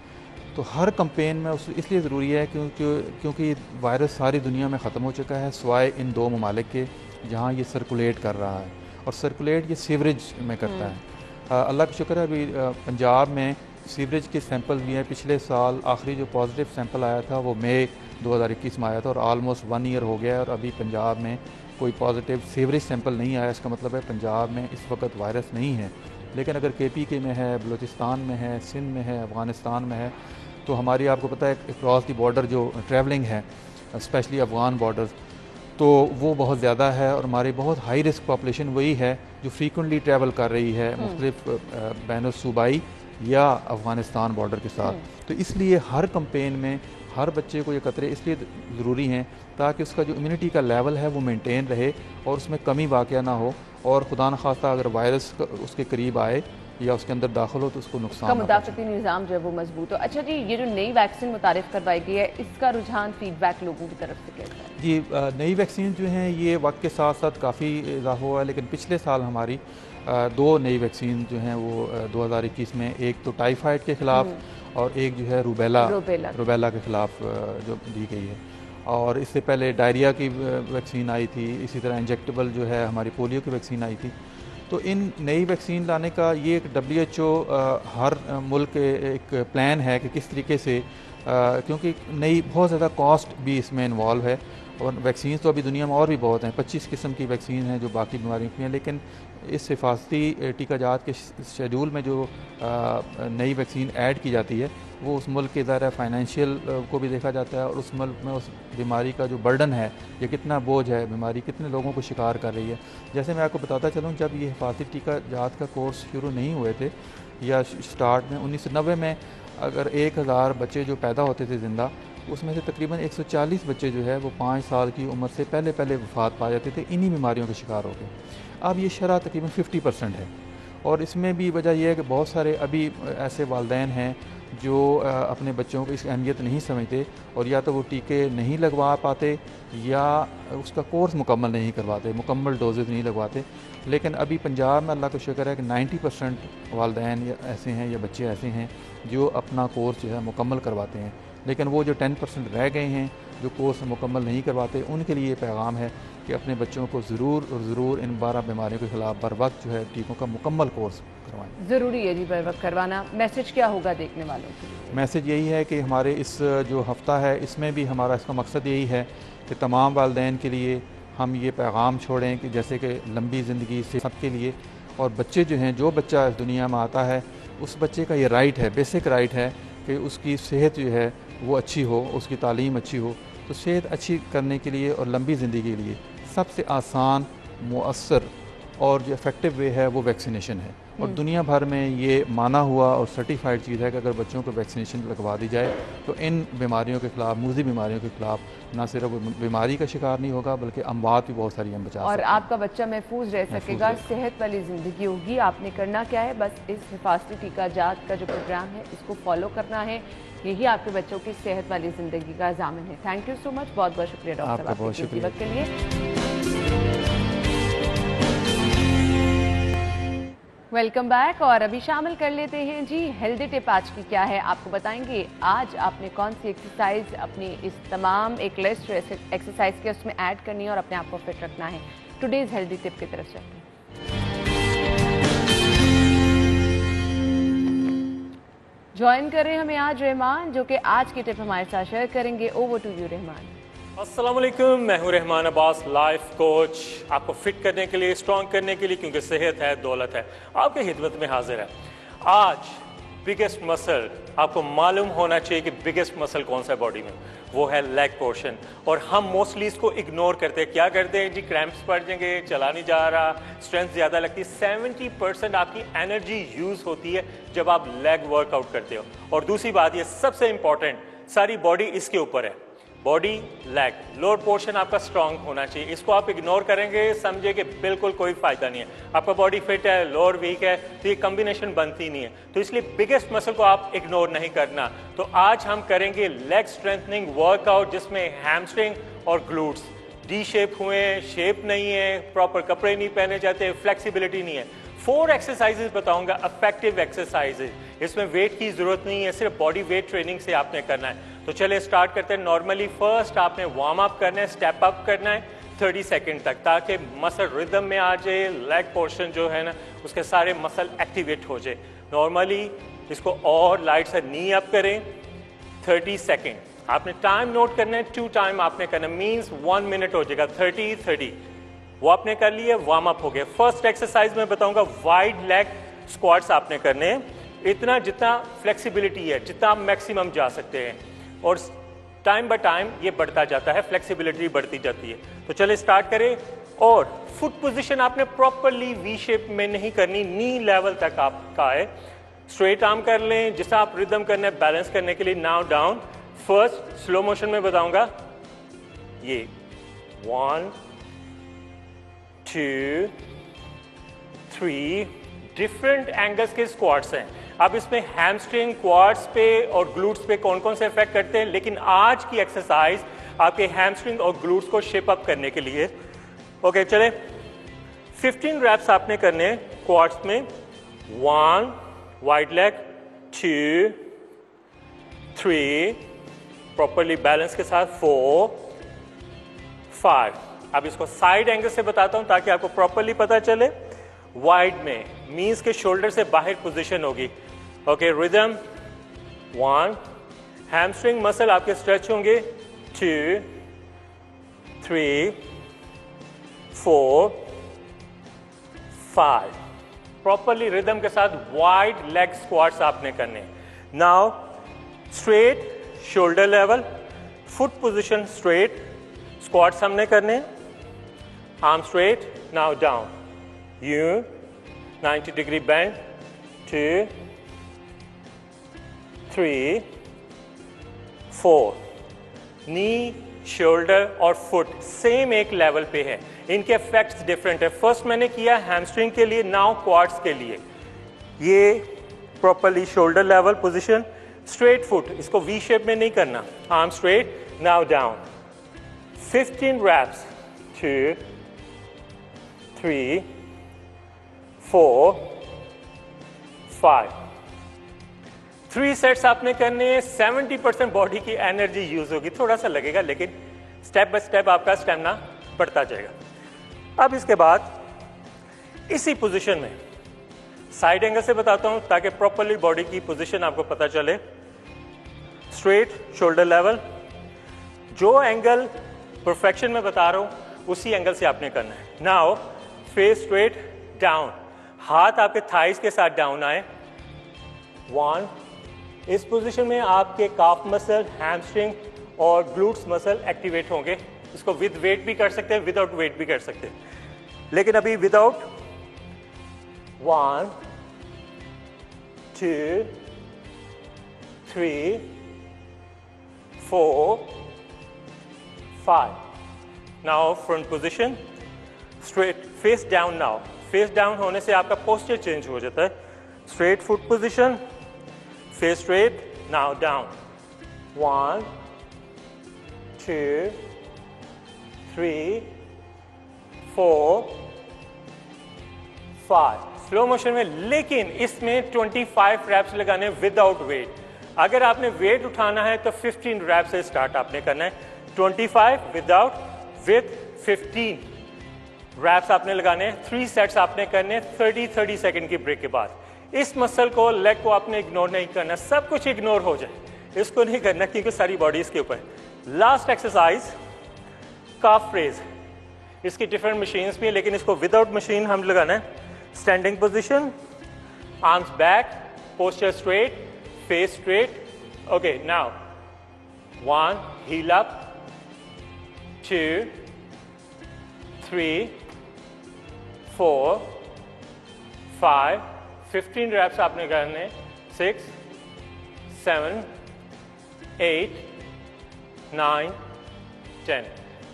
तो हर कैंपेन में इसलिए ज़रूरी है क्योंकि वायरस सारी दुनिया में ख़त्म हो चुका है सिवाय इन 2 ममालिक के जहाँ ये सर्कुलेट कर रहा है और सर्कुलेट ये सीवरेज में करता है। अल्लाह का शुक्र है अभी पंजाब में सीवरेज के सैंपल भी हैं। पिछले साल आखिरी जो पॉजिटिव सैंपल आया था वो मई 2021 में आया था और आलमोस्ट 1 ईयर हो गया है और अभी पंजाब में कोई पॉजिटिव सीवरेज सैंपल नहीं आया। इसका मतलब है पंजाब में इस वक्त वायरस नहीं है। लेकिन अगर KPK में है, बलूचिस्तान में है, सिंध में है, अफ़गानिस्तान में है, तो हमारी आपको पता है क्रॉस दी बॉर्डर जो ट्रैवलिंग है स्पेशली अफ़गान बॉर्डर्स, तो वो बहुत ज़्यादा है और हमारी बहुत हाई रिस्क पॉपुलेशन वही है जो फ्रीक्वेंटली ट्रैवल कर रही है मुख्तलिफ बैन सूबाई या अफ़गानिस्तान बॉर्डर के साथ। तो इसलिए हर कंपेन में हर बच्चे को ये कतरे इसलिए ज़रूरी हैं ताकि उसका जो इम्यूनिटी का लेवल है वो मेंटेन रहे और उसमें कमी वाक़या ना हो, और खुदा न खास्ता अगर वायरस उसके करीब आए या उसके अंदर दाखिल हो तो उसको नुकसान का मुदाफ़ती निज़ाम जो है वो मजबूत हो। अच्छा जी, ये जो नई वैक्सीन मुतारिफ करवाई गई है, इसका रुझान फीडबैक लोगों की तरफ से कैसा है? जी, नई वैक्सीन जो हैं ये वक्त के साथ साथ काफ़ी इजाफा हुआ है, लेकिन पिछले साल हमारी 2 नई वैक्सीन जो हैं वो 2021 में, एक तो टाइफाइड के ख़िलाफ़ और एक जो है रूबेला के ख़िलाफ़ जो दी गई है। और इससे पहले डायरिया की वैक्सीन आई थी, इसी तरह इंजेक्टेबल जो है हमारी पोलियो की वैक्सीन आई थी। तो इन नई वैक्सीन लाने का ये एक WHO हर मुल्क के एक प्लान है कि किस तरीके से, क्योंकि नई बहुत ज़्यादा कॉस्ट भी इसमें इन्वॉल्व है, और वैक्सीन तो अभी दुनिया में और भी बहुत हैं, 25 किस्म की वैक्सीन हैं जो बाकी बीमारियों की हैं, लेकिन इस हिफाजती टीकाजात के शेड्यूल में जो नई वैक्सीन ऐड की जाती है वो उस मुल्क के ज़रा फाइनेंशियल को भी देखा जाता है, और उस मुल्क में उस बीमारी का जो बर्डन है या कितना बोझ है बीमारी, कितने लोगों को शिकार कर रही है। जैसे मैं आपको बताता चलूँ, जब ये हिफाजती टीकाजात का कोर्स शुरू नहीं हुए थे या स्टार्ट में 1990 में, अगर 1000 बच्चे जो पैदा होते थे ज़िंदा, उसमें से तकरीबन 140 बच्चे जो है वो 5 साल की उम्र से पहले वफ़ात पा जाते थे इन्हीं बीमारियों के शिकार हो गए। अब ये शरह तकरीबन 50% है, और इसमें भी वजह यह है कि बहुत सारे अभी ऐसे वालिदैन हैं जो अपने बच्चों को इसकी अहमियत नहीं समझते, और या तो वो टीके नहीं लगवा पाते या उसका कोर्स मुकम्मल नहीं करवाते, मुकम्मल डोजेज़ नहीं लगवाते। लेकिन अभी पंजाब में अल्लाह का शुक्र है कि 90% वालिदैन ऐसे हैं या बच्चे ऐसे हैं जो अपना कोर्स जो है मुकम्मल करवाते हैं, लेकिन वो जो 10% रह गए हैं जो कोर्स मुकम्मल नहीं करवाते, उनके लिए पैगाम है कि अपने बच्चों को ज़रूर इन 12 बीमारियों के ख़िलाफ़ बर वक्त जो है टीकों का मुकम्मल कोर्स करवाएं। ज़रूरी है जी बर वक्त करवाना। मैसेज क्या होगा देखने वालों के लिए? मैसेज यही है कि हमारे इस जो हफ़्ता है इसमें भी हमारा इसका मकसद यही है कि तमाम वालिदैन के लिए हम ये पैगाम छोड़ें कि जैसे कि लंबी ज़िंदगी से सबके लिए, और बच्चे जो हैं, जो बच्चा इस दुनिया में आता है उस बच्चे का ये राइट है, बेसिक राइट है कि उसकी सेहत जो है वो अच्छी हो, उसकी तालीम अच्छी हो। तो सेहत अच्छी करने के लिए और लंबी ज़िंदगी के लिए सबसे आसान, मुअस्सर और जो इफ़ेक्टिव वे है वो वैक्सीनेशन है, और दुनिया भर में ये माना हुआ और सर्टिफाइड चीज़ है कि अगर बच्चों को वैक्सीनेशन लगवा दी जाए तो इन बीमारियों के ख़िलाफ़, मूज़ी बीमारियों के ख़िलाफ़ न सिर्फ बीमारी का शिकार नहीं होगा बल्कि अमवात भी बहुत सारी हम बचा सकते हैं, और आपका बच्चा महफूज रह सकेगा, सेहत वाली ज़िंदगी होगी। आपने करना क्या है, बस इस हिफाजती टीकाजात का जो प्रोग्राम है इसको फॉलो करना है, यही आपके बच्चों की सेहत वाली ज़िंदगी का ज़ामिन है। थैंक यू सो मच, बहुत बहुत शुक्रिया डॉक्टर साहब आपके वक्त के लिए। वेलकम बैक, और अभी शामिल कर लेते हैं जी हेल्दी टिप आज की क्या है, आपको बताएंगे आज आपने कौन सी एक्सरसाइज अपनी इस तमाम एक लिस्ट एक्सरसाइज के उसमें ऐड करनी है और अपने आप को फिट रखना है। टुडेज हेल्दी टिप की तरफ चलते हैं। ज्वाइन कर रहे हैं हमें आज रहमान, जो कि आज की टिप हमारे साथ शेयर करेंगे। Over to you Rahman. अस्सलाम वालेकुम, मैं हूं रहमान अब्बास, लाइफ कोच, आपको फिट करने के लिए, स्ट्रॉन्ग करने के लिए, क्योंकि सेहत है दौलत है, आपके खिदमत में हाजिर है। आज बिगेस्ट मसल, आपको मालूम होना चाहिए कि बिगेस्ट मसल कौन सा है बॉडी में, वो है लेग पोर्शन, और हम मोस्टली इसको इग्नोर करते हैं। क्या करते हैं जी, क्रैम्प्स पड़ जाएंगे, चला नहीं जा रहा, स्ट्रेंथ ज़्यादा लगती है। 70% आपकी एनर्जी यूज़ होती है जब आप लेग वर्कआउट करते हो। और दूसरी बात, ये सबसे इंपॉर्टेंट, सारी बॉडी इसके ऊपर है, बॉडी, लेग, लोअर पोर्शन आपका स्ट्रांग होना चाहिए। इसको आप इग्नोर करेंगे, समझे कि बिल्कुल कोई फायदा नहीं है। आपका बॉडी फिट है, लोअर वीक है, तो ये कॉम्बिनेशन बनती नहीं है। तो इसलिए बिगेस्ट मसल को आप इग्नोर नहीं करना। तो आज हम करेंगे लेग स्ट्रेंथनिंग वर्कआउट, जिसमें हैमस्ट्रिंग और ग्लूट्स डी शेप हुए, शेप नहीं है, प्रॉपर कपड़े नहीं पहने जाते, फ्लेक्सिबिलिटी नहीं है। 4 एक्सरसाइजेज बताऊंगा, इफेक्टिव एक्सरसाइजेज, इसमें वेट की जरूरत नहीं है, सिर्फ बॉडी वेट ट्रेनिंग से आपने करना है। तो चलिए स्टार्ट करते हैं। नॉर्मली फर्स्ट आपने वार्म अप करना है, स्टेप अप करना है 30 सेकंड तक, ताकि मसल रिदम में आ जाए, लेग पोर्शन जो है ना उसके सारे मसल एक्टिवेट हो जाए। नॉर्मली इसको और लाइट से नी अप करें 30 सेकंड। आपने टाइम नोट करना है, 2 टाइम आपने करना, मीन्स 1 मिनट हो जाएगा, 30 वो आपने कर लिए, वार्म अप हो गया। फर्स्ट एक्सरसाइज में बताऊंगा, वाइड लेग स्क्वाट्स आपने करने हैं, इतना जितना फ्लेक्सिबिलिटी है, जितना आप मैक्सिमम जा सकते हैं। और टाइम बाय टाइम ये बढ़ता जाता है, फ्लेक्सिबिलिटी बढ़ती जाती है। तो चले स्टार्ट करें। और फुट पोजीशन आपने प्रॉपरली वी शेप में नहीं करनी, नी लेवल तक आपका है। स्ट्रेट आर्म कर लें, जिससे आप रिदम करना है बैलेंस करने के लिए। Now down. First slow motion में बताऊंगा, ये 1 2 3 डिफरेंट एंगल्स के स्क्वाट्स हैं। अब इसमें हैमस्ट्रिंग, क्वाड्स पे और ग्लूट्स पे कौन कौन से इफेक्ट करते हैं, लेकिन आज की एक्सरसाइज आपके हैमस्ट्रिंग और ग्लूट्स को शेप अप करने के लिए। ओके चले, 15 रैप्स आपने करने हैं क्वाड्स में। 1 वाइड लेग, 2 3 प्रॉपरली बैलेंस के साथ, 4 5। अब इसको साइड एंगल से बताता हूं ताकि आपको प्रॉपरली पता चले। वाइड में मीन्स के शोल्डर से बाहर पोजीशन होगी। ओके रिदम, 1 हैमस्ट्रिंग मसल आपके स्ट्रेच होंगे, 2 3 4 5। प्रॉपरली रिदम के साथ वाइड लेग स्क्वाट्स आपने करने। Now straight shoulder level, foot position straight, squats हमने करने। Arm straight, now down, you 90 degree bend, 2 3 4। Knee, shoulder और फुट सेम एक लेवल पे है, इनके इफेक्ट्स डिफरेंट है। फर्स्ट मैंने किया हैमस्ट्रिंग के लिए, नाउ क्वाड्स के लिए। ये properly shoulder level position, straight foot, इसको वी शेप में नहीं करना। Arm straight, now down, 15 reps, 2 3 4 5। 3 sets आपने करने। 70% बॉडी की एनर्जी यूज होगी, थोड़ा सा लगेगा लेकिन स्टेप बाय स्टेप आपका स्टेमिना बढ़ता जाएगा। अब इसके बाद इसी पोजीशन में साइड एंगल से बताता हूं ताकि प्रॉपरली बॉडी की पोजीशन आपको पता चले। स्ट्रेट शोल्डर लेवल, जो एंगल परफेक्शन में बता रहा हूं उसी एंगल से आपने करना है। नाउ फेस स्ट्रेट डाउन, हाथ आपके थाइस के साथ डाउन आए। 1, इस पोजीशन में आपके काफ मसल, हैमस्ट्रिंग और ग्लूट्स मसल एक्टिवेट होंगे। इसको विद वेट भी कर सकते हैं, विदाउट वेट भी कर सकते हैं, लेकिन अभी without. 1 2 3 4 5। Now front position, straight face down. Now face down होने से आपका पोस्चर चेंज हो जाता है। Straight foot position, face straight, now down, 1 2 3 4 5। Slow motion में, लेकिन इसमें 25 रैप्स लगाने विदाउट वेट। अगर आपने वेट उठाना है तो 15 रैप से स्टार्ट आपने करना है। 25 विदाउट, विथ 15 रैप्स आपने लगाने। 3 सेट्स आपने करने 30 सेकंड की ब्रेक के बाद। इस मसल को, लेग को आपने इग्नोर नहीं करना, सब कुछ इग्नोर हो जाए इसको नहीं करना क्योंकि सारी बॉडी इसके ऊपर। लास्ट एक्सरसाइज काफ रेज, इसकी डिफरेंट मशीन्स भी है लेकिन इसको विदाउट मशीन हम लगाना है। Standing position, arms back, posture straight, face straight. Okay now 1 heel up, 2 3 4 5। 15 reps आपने करने। 6 7 8 9 10।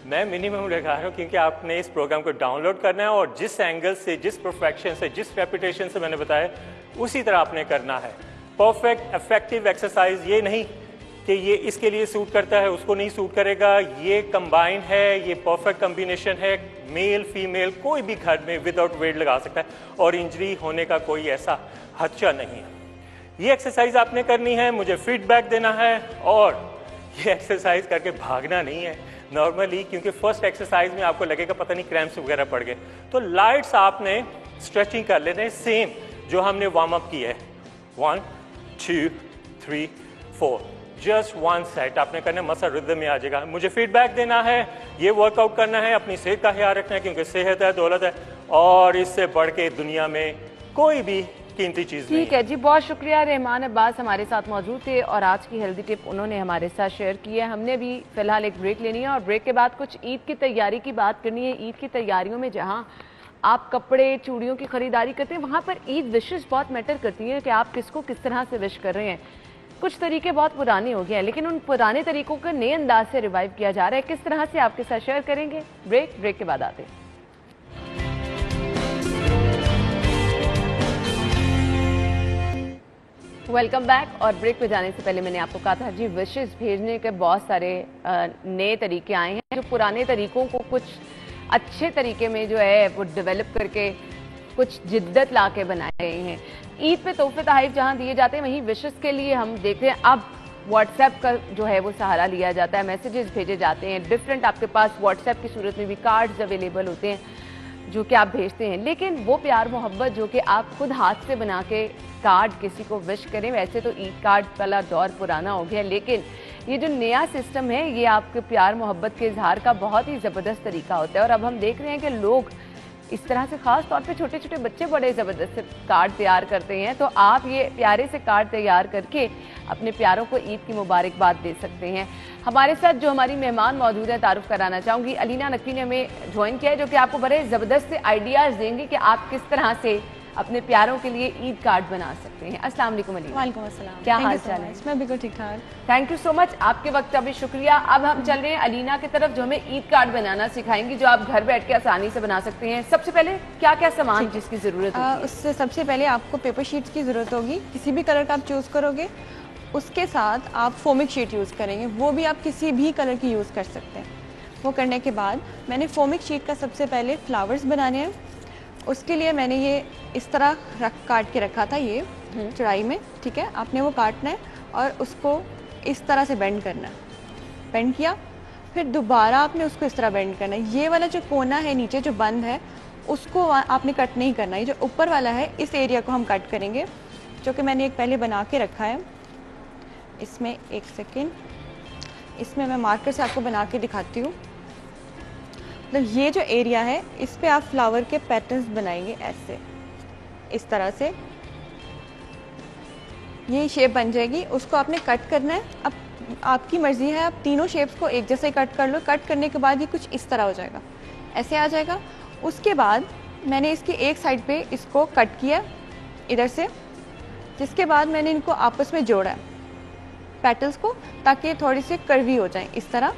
मैं मिनिमम लगा रहा हूं क्योंकि आपने इस प्रोग्राम को डाउनलोड करना है और जिस एंगल से, जिस परफेक्शन से, जिस रेपिटेशन से मैंने बताया उसी तरह आपने करना है। परफेक्ट इफेक्टिव एक्सरसाइज ये नहीं कि ये इसके लिए सूट करता है उसको नहीं सूट करेगा। ये कंबाइन है, ये परफेक्ट कॉम्बिनेशन है। मेल फीमेल कोई भी घर में विदाउट वेट लगा सकता है और इंजरी होने का कोई ऐसा खदशा नहीं है। ये एक्सरसाइज आपने करनी है, मुझे फीडबैक देना है और ये एक्सरसाइज करके भागना नहीं है नॉर्मली, क्योंकि फर्स्ट एक्सरसाइज में आपको लगेगा पता नहीं क्रैम्प्स वगैरह पड़ गए। तो लाइट्स आपने स्ट्रेचिंग कर लेते हैं सेम जो हमने वार्म अप की है। 1 2 3 4, जस्ट 1 सेट आपने करना है, मसल रिदम में आ जाएगा। मुझे फीडबैक देना है, ये वर्कआउट करना है, अपनी सेहत का ख्याल रखना है क्योंकि सेहत है दौलत है और इससे बढ़ के दुनिया में कोई भी कीमती चीज़ नहीं ठीक है जी, बहुत शुक्रिया। रहमान अब्बास हमारे साथ मौजूद थे और आज की हेल्दी टिप उन्होंने हमारे साथ शेयर की है। हमने भी फिलहाल एक ब्रेक लेनी है और ब्रेक के बाद कुछ ईद की तैयारी की बात करनी है। ईद की तैयारियों में जहां आप कपड़े चूड़ियों की खरीदारी करते हैं, वहां पर ईद विशेष बहुत मैटर करती है कि आप किसको किस तरह से विश कर रहे हैं। कुछ तरीके बहुत पुराने हो गए हैं, लेकिन उन पुराने तरीकों को नए अंदाज से रिवाइव किया जा रहा है। किस तरह से आपके साथ शेयर करेंगे। ब्रेक के बाद आते हैं। Welcome back. और ब्रेक पे जाने से पहले मैंने आपको कहा था जी, विशेस भेजने के बहुत सारे नए तरीके आए हैं, जो पुराने तरीकों को कुछ अच्छे तरीके में जो है वो डेवलप करके कुछ जिद्दत ला के बनाए गए हैं। ईद पे तोहफे तोहफे जहां दिए जाते हैं, वहीं विशेस के लिए हम देख रहे हैं अब व्हाट्सएप का जो है वो सहारा लिया जाता है। मैसेजेस भेजे जाते हैं डिफरेंट, आपके पास व्हाट्सएप की सूरत में भी कार्ड्स अवेलेबल होते हैं जो कि आप भेजते हैं। लेकिन वो प्यार मोहब्बत जो कि आप खुद हाथ से बना के कार्ड किसी को विश करें, वैसे तो ईद कार्ड वाला दौर पुराना हो गया, लेकिन ये जो नया सिस्टम है ये आपके प्यार मोहब्बत के इजहार का बहुत ही ज़बरदस्त तरीका होता है। और अब हम देख रहे हैं कि लोग इस तरह से, खास तौर पे छोटे छोटे बच्चे बड़े ज़बरदस्त कार्ड तैयार करते हैं। तो आप ये प्यारे से कार्ड तैयार करके अपने प्यारों को ईद की मुबारकबाद दे सकते हैं। हमारे साथ जो हमारी मेहमान मौजूद है, तारुफ कराना चाहूँगी, अलीना नकवी ने हमें ज्वाइन किया है, जो कि आपको बड़े ज़बरदस्त आइडियाज़ देंगे कि आप किस तरह से अपने प्यारों के लिए ईद कार्ड बना सकते हैं। अस्सलाम वालेकुम अलीना। वालेकुम अस्सलाम। क्या हाल चाल है? मैं बिल्कुल ठीक ठाक। थैंक यू सो मच, आपके वक्त का भी शुक्रिया। अब हम चल रहे हैं अलीना की तरफ, जो हमें ईद कार्ड बनाना सिखाएंगी, जो आप घर बैठ के आसानी से बना सकते हैं। सबसे पहले क्या क्या सामान जिसकी जरूरत है? उससे सबसे पहले आपको पेपर शीट्स की ज़रूरत होगी, किसी भी कलर का आप चूज़ करोगे। उसके साथ आप फोमिक शीट यूज़ करेंगे, वो भी आप किसी भी कलर की यूज़ कर सकते हैं। वो करने के बाद मैंने फोमिक शीट का सबसे पहले फ्लावर्स बनाने हैं। उसके लिए मैंने ये इस तरह काट के रखा था, ये चौड़ाई में, ठीक है। आपने वो काटना है और उसको इस तरह से बेंड करना है। बेंड किया, फिर दोबारा आपने उसको इस तरह बेंड करना है। ये वाला जो कोना है नीचे जो बंद है, उसको आपने कट नहीं करना है। जो ऊपर वाला है, इस एरिया को हम कट करेंगे, जो कि मैंने एक पहले बना के रखा है। इसमें एक सेकेंड, इसमें मैं मार्कर से आपको बना के दिखाती हूँ। मतलब ये जो एरिया है, इस पे आप फ्लावर के पैटर्न्स बनाएंगे ऐसे, इस तरह से ये शेप बन जाएगी। उसको आपने कट करना है। अब आपकी मर्ज़ी है, आप तीनों शेप्स को एक जैसे कट कर लो। कट करने के बाद ये कुछ इस तरह हो जाएगा, ऐसे आ जाएगा। उसके बाद मैंने इसकी एक साइड पे इसको कट किया इधर से, जिसके बाद मैंने इनको आपस में जोड़ा पेटल्स को, ताकि थोड़ी सी कर्वी हो जाए। इस तरह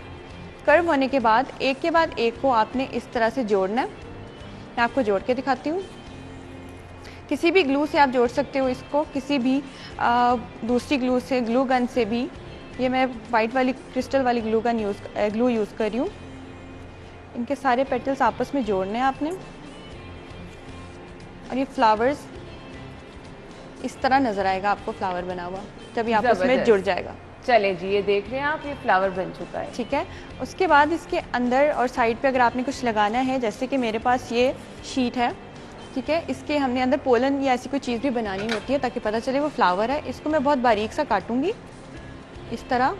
कर्व होने के बाद एक के बाद एक को आपने इस तरह से जोड़ना है। मैं आपको जोड़ के दिखाती हूँ। किसी भी ग्लू से आप जोड़ सकते हो इसको, किसी भी दूसरी ग्लू से, ग्लू गन से भी। ये मैं वाइट वाली क्रिस्टल वाली ग्लू यूज़ कर रही हूँ। इनके सारे पेटल्स आपस में जोड़ने हैं आपने। और ये फ्लावर्स इस तरह नज़र आएगा आपको, फ्लावर बना हुआ, जब ये आपस में जुड़ जाएगा। चलें जी, ये देख रहे हैं आप, ये फ्लावर बन चुका है, ठीक है। उसके बाद इसके अंदर और साइड पे अगर आपने कुछ लगाना है, जैसे कि मेरे पास ये शीट है, ठीक है। इसके हमने अंदर पोलन या ऐसी कोई चीज़ भी बनानी होती है ताकि पता चले वो फ्लावर है। इसको मैं बहुत बारीक सा काटूंगी। इस तरह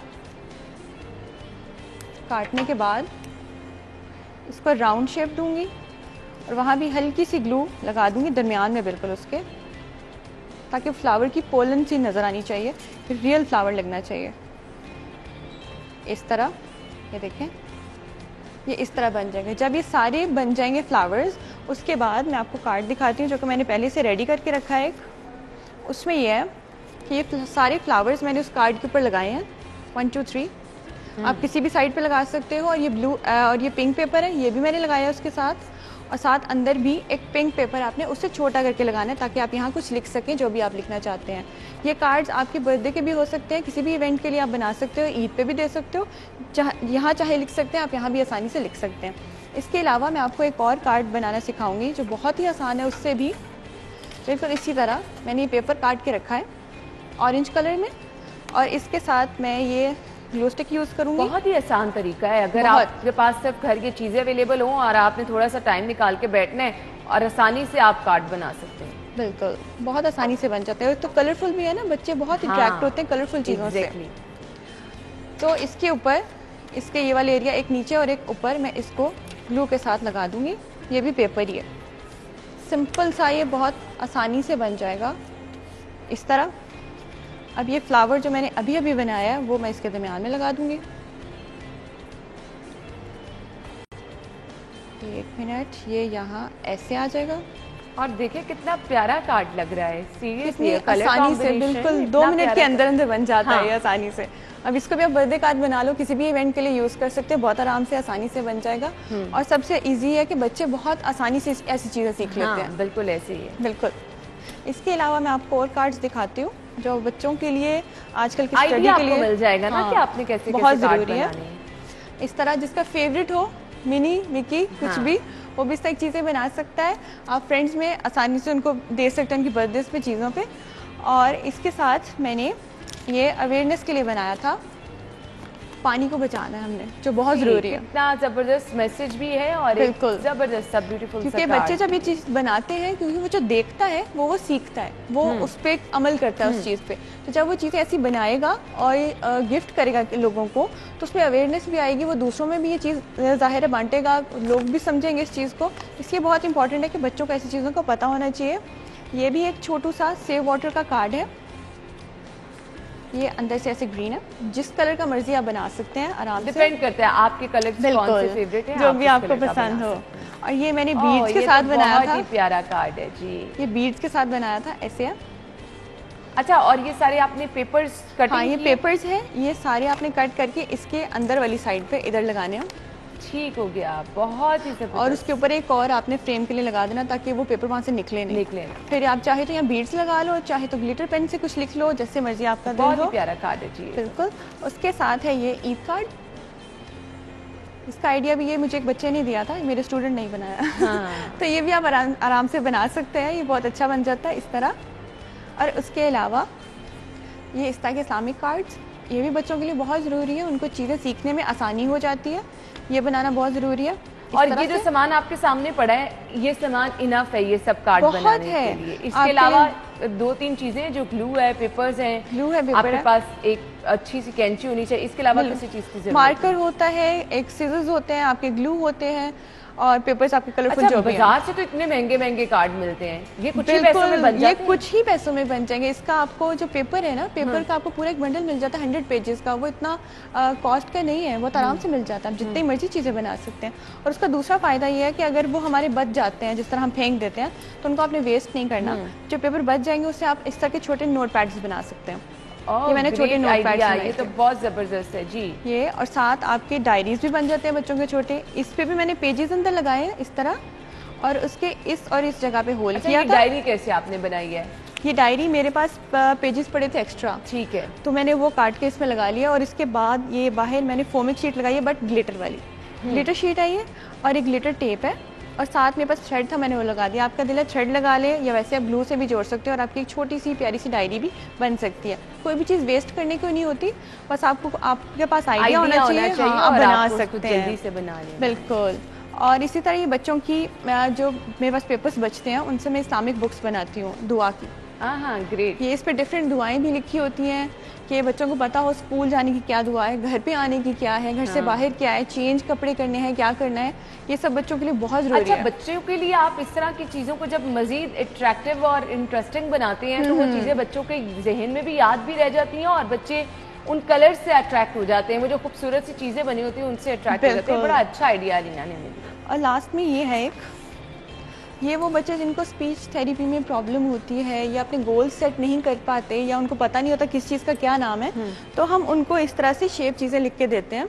काटने के बाद इसको राउंड शेप दूंगी और वहाँ भी हल्की सी ग्लू लगा दूंगी दरमियान में, बिल्कुल उसके, ताकि फ्लावर की पोलन सी नज़र आनी चाहिए, फिर रियल फ्लावर लगना चाहिए। इस तरह ये देखें, ये इस तरह बन जाएंगे। जब ये सारे बन जाएंगे फ्लावर्स, उसके बाद मैं आपको कार्ड दिखाती हूँ, जो कि मैंने पहले से रेडी करके रखा है। उसमें ये है कि ये सारे फ्लावर्स मैंने उस कार्ड के ऊपर लगाए हैं, 1 2 3। आप किसी भी साइड पे लगा सकते हो। और ये ब्लू और ये पिंक पेपर है, ये भी मैंने लगाया उसके साथ। और साथ अंदर भी एक पिंक पेपर आपने उससे छोटा करके लगाना है, ताकि आप यहाँ कुछ लिख सकें, जो भी आप लिखना चाहते हैं। ये कार्ड्स आपके बर्थडे के भी हो सकते हैं, किसी भी इवेंट के लिए आप बना सकते हो, ईद पे भी दे सकते हो। यहाँ चाहे लिख सकते हैं आप, यहाँ भी आसानी से लिख सकते हैं। इसके अलावा मैं आपको एक और कार्ड बनाना सिखाऊंगी, जो बहुत ही आसान है। उससे भी बिल्कुल इसी तरह मैंने ये पेपर काट के रखा है ऑरेंज कलर में, और इसके साथ मैं ये ग्लू स्टिक यूज़ करूँगी। बहुत ही आसान तरीका है। अगर आपके पास सिर्फ घर की चीज़ें अवेलेबल हों और आपने थोड़ा सा टाइम निकाल के बैठना है, और आसानी से आप कार्ड बना सकते हैं। बिल्कुल, बहुत आसानी से बन जाते हैं। तो कलरफुल भी है ना, बच्चे बहुत अट्रैक्ट होते हैं कलरफुल चीज़ों से। तो इसके ऊपर, इसके ये वाले एरिया, एक नीचे और एक ऊपर, मैं इसको ग्लू के साथ लगा दूंगी। ये भी पेपर ही है, सिंपल सा ये बहुत आसानी से बन जाएगा इस तरह। अब ये फ्लावर जो मैंने अभी अभी बनाया है वो मैं इसके दरमियान में लगा दूंगी। 1 मिनट, ये यहाँ ऐसे आ जाएगा। और देखिए कितना प्यारा कार्ड लग रहा है, सीरियसली कितनी आसानी से, बिल्कुल 2 मिनट के अंदर अंदर बन जाता है ये आसानी से। अब इसको भी आप बर्थडे कार्ड बना लो, किसी भी इवेंट के लिए यूज कर सकते हैं, बहुत आराम से आसानी से बन जाएगा। और सबसे इजी है कि बच्चे बहुत आसानी से ऐसी चीजें सीख लेते हैं। बिल्कुल ऐसे ही है। बिल्कुल। इसके अलावा मैं आपको और कार्ड्स दिखाती हूँ जो बच्चों के लिए आजकल की स्टडी आइडिया के लिए आपको मिल जाएगा ना कि आपने कैसे बहुत कैसे कार्ड जरूरी है। बनाने हैं। इस तरह जिसका फेवरेट हो, मिनी मिकी कुछ भी, वो भी इस तरह की चीज़ें बना सकता है। आप फ्रेंड्स में आसानी से उनको दे सकते हैं उनकी बर्थडे पे चीज़ों पे। और इसके साथ मैंने ये अवेयरनेस के लिए बनाया था, पानी को बचाना है हमने, जो बहुत ज़रूरी है। इतना ज़बरदस्त मैसेज भी है और बिल्कुल ज़बरदस्त ब्यूटीफुल। क्योंकि बच्चे जब ये चीज़ बनाते हैं, क्योंकि वो जो देखता है वो सीखता है, वो उस पर अमल करता है उस चीज़ पे। तो जब वो चीज़ें ऐसी बनाएगा और गिफ्ट करेगा लोगों को, तो उसमें अवेयरनेस भी आएगी, वो दूसरों में भी ये चीज़ ज़ाहिर है बांटेगा, लोग भी समझेंगे इस चीज़ को। इसलिए बहुत इंपॉर्टेंट है कि बच्चों को ऐसी चीज़ों को पता होना चाहिए। ये भी एक छोटू सा सेव वाटर का कार्ड है। ये अंदर से ऐसे ग्रीन है, जिस कलर का मर्जी आप बना सकते हैं आराम से। डिपेंड करता है आपके कलर कौन से फेवरेट है, जो भी आपको पसंद हो। और ये मैंने बीड्स के साथ बनाया था। बहुत ही प्यारा कार्ड है जी। ये बीड्स के साथ बनाया था, ऐसे है। अच्छा, और ये सारे आपने पेपर्स कटिंग? हाँ, ये पेपर्स हैं, ये सारे आपने कट करके इसके अंदर वाली साइड पे इधर लगाने हैं। ठीक हो गया, बहुत ही जबरदस्त। और उसके ऊपर एक और आपने फ्रेम के लिए लगा देना ताकि वो पेपर वहाँ से निकले नहीं। फिर आप चाहे तो यहाँ बीड्स लगा लो, चाहे तो ग्लिटर पेन से कुछ लिख लो, जैसे मर्जी आपका दिल हो। बहुत ही प्यारा कार्ड है जी। बिल्कुल। उसके साथ है ये ईद कार्ड। इसका आइडिया भी ये मुझे एक बच्चे ने दिया था, मेरे स्टूडेंट नहीं बनाया। हाँ। तो ये भी आप आराम से बना सकते हैं, ये बहुत अच्छा बन जाता है इस तरह। और उसके अलावा ये इस तरह के इस्लामिक कार्ड्स, ये भी बच्चों के लिए बहुत ज़रूरी है, उनको चीज़ें सीखने में आसानी हो जाती है, ये बनाना बहुत ज़रूरी है। और ये जो सामान आपके सामने पड़ा है, ये सामान इनफ है ये सब कार्ड बनाने के लिए? इसके अलावा 2-3 चीजें जो ग्लू है, पेपर्स हैं, ग्लू है, पेपर आपके है। पास एक अच्छी सी कैंची होनी चाहिए। इसके अलावा किसी चीज की जरूरत? मार्कर होता है, एक सीजर्स होते हैं, आपके ग्लू होते हैं, और पेपर्स आपके कलरफुल जो भी हैं। बाजार से तो इतने महंगे महंगे कार्ड मिलते हैं, ये कुछ ही पैसों में बन जाते हैं। ये कुछ ही पैसों में बन जाएंगे। इसका आपको जो पेपर है ना, पेपर का आपको पूरा एक बंडल मिल जाता है 100 पेजेस का, वो इतना कॉस्ट का नहीं है, बहुत आराम से मिल जाता है, आप जितनी मर्जी चीज़ें बना सकते हैं। और उसका दूसरा फायदा ये है कि अगर वो हमारे बच जाते हैं, जिस तरह हम फेंक देते हैं, तो उनको आपने वेस्ट नहीं करना। जो पेपर बच जाएंगे उससे आप इस तरह के छोटे नोट पैड्स बना सकते हैं। ये मैंने छोटे नोट पैड्स बनाए, ये तो बहुत जबरदस्त है जी। ये और साथ आपके डायरीज भी बन जाते हैं बच्चों के छोटे। इस पे भी मैंने पेजेस अंदर लगाए हैं इस तरह, और उसके इस और इस जगह पे होल किया था। डायरी कैसे आपने बनाई है? ये डायरी मेरे पास पेजेस पड़े थे एक्स्ट्रा, ठीक है, तो मैंने वो काट के इसमें लगा लिया। और इसके बाद ये बाहर मैंने फोमिक शीट लगाई है, बट ग्लिटर वाली ग्लिटर शीट आई है, और एक ग्लिटर टेप है, और साथ मेरे पास थ्रेड था, मैंने वो लगा दिया। आपका दिल है थ्रेड लगा ले, या वैसे आप ग्लू से भी जोड़ सकते हो, और आपकी एक छोटी सी प्यारी सी डायरी भी बन सकती है। कोई भी चीज़ वेस्ट करने की नहीं होती, बस आपको आपके पास आइडिया होना चाहिए, हाँ, आप बना सकते हैं, जल्दी से बना लें। बिल्कुल। और इसी तरह ये बच्चों की जो मेरे पास पेपर्स बचते हैं, उनसे मैं इस्लामिक बुक्स बनाती हूँ दुआ की। हाँ, ग्रेट। ये इस पे डिफरेंट दुआएं भी लिखी होती हैं कि बच्चों को पता हो स्कूल जाने की क्या दुआ है, घर पे आने की क्या है, घर से बाहर क्या है, चेंज कपड़े करने हैं, क्या करना है, ये सब बच्चों के लिए बहुत जरूरी है। अच्छा, बच्चों के लिए आप इस तरह की चीज़ों को जब मजीद अट्रैक्टिव और इंटरेस्टिंग बनाते हैं, तो वो चीज़ें बच्चों के जहन में भी याद भी रह जाती हैं, और बच्चे उन कलर से अट्रैक्ट हो जाते हैं। वो जो खूबसूरत सी चीज़ें बनी होती हैं उनसे अट्रैक्ट हो जाते हैं। बड़ा अच्छा आइडिया लीना ने मिला। और लास्ट में ये है एक, ये वो बच्चे जिनको स्पीच थेरेपी में प्रॉब्लम होती है, या अपने गोल सेट नहीं कर पाते, या उनको पता नहीं होता किस चीज़ का क्या नाम है, तो हम उनको इस तरह से शेप चीज़ें लिख के देते हैं।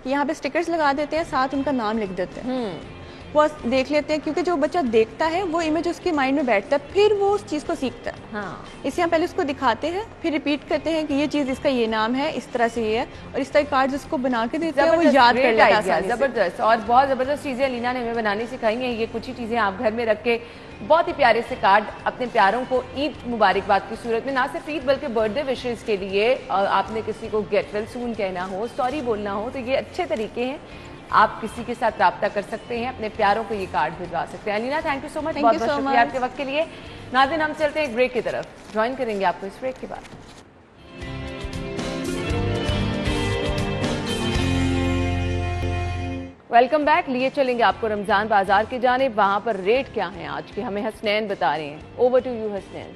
यहाँ पे स्टिकर्स लगा देते हैं, साथ उनका नाम लिख देते हैं, वो देख लेते हैं, क्योंकि जो बच्चा देखता है वो इमेज उसके माइंड में बैठता है, फिर वो उस चीज़ को सीखता है। हाँ, इसलिए हम पहले उसको दिखाते हैं, फिर रिपीट करते हैं कि ये चीज़ इसका ये नाम है, इस तरह से ये है, और इस तरह कार्ड्स उसको बना के देते हैं, वो याद कर लेता है। जबरदस्त, और बहुत ज़बरदस्त चीज़ें लीना ने हमें बनानी सिखाई हैं। ये कुछ ही चीज़ें आप घर में रख के बहुत ही प्यारे से कार्ड अपने प्यारों को ईद मुबारकबाद की सूरत में, ना सिर्फ ईद बल्कि बर्थडे विशेज़ के लिए, आपने किसी को गेट वेल सून कहना हो, सॉरी बोलना हो, तो ये अच्छे तरीके हैं। आप किसी के साथ रब्ता कर सकते हैं, अपने प्यारों को ये कार्ड भिजवा सकते हैं। Alina, thank you so much, बहुत बहुत शुक्रिया आपके वक्त के लिए। नाज़रीन, हम चलते हैं एक ब्रेक की तरफ, ज्वाइन करेंगे आपको इस ब्रेक के बाद। Welcome back. लिए चलेंगे आपको रमजान बाजार की जानिब। वहां पर रेट क्या है आज के, हमें हसनैन बता रहे हैं। Over to you Hasnain.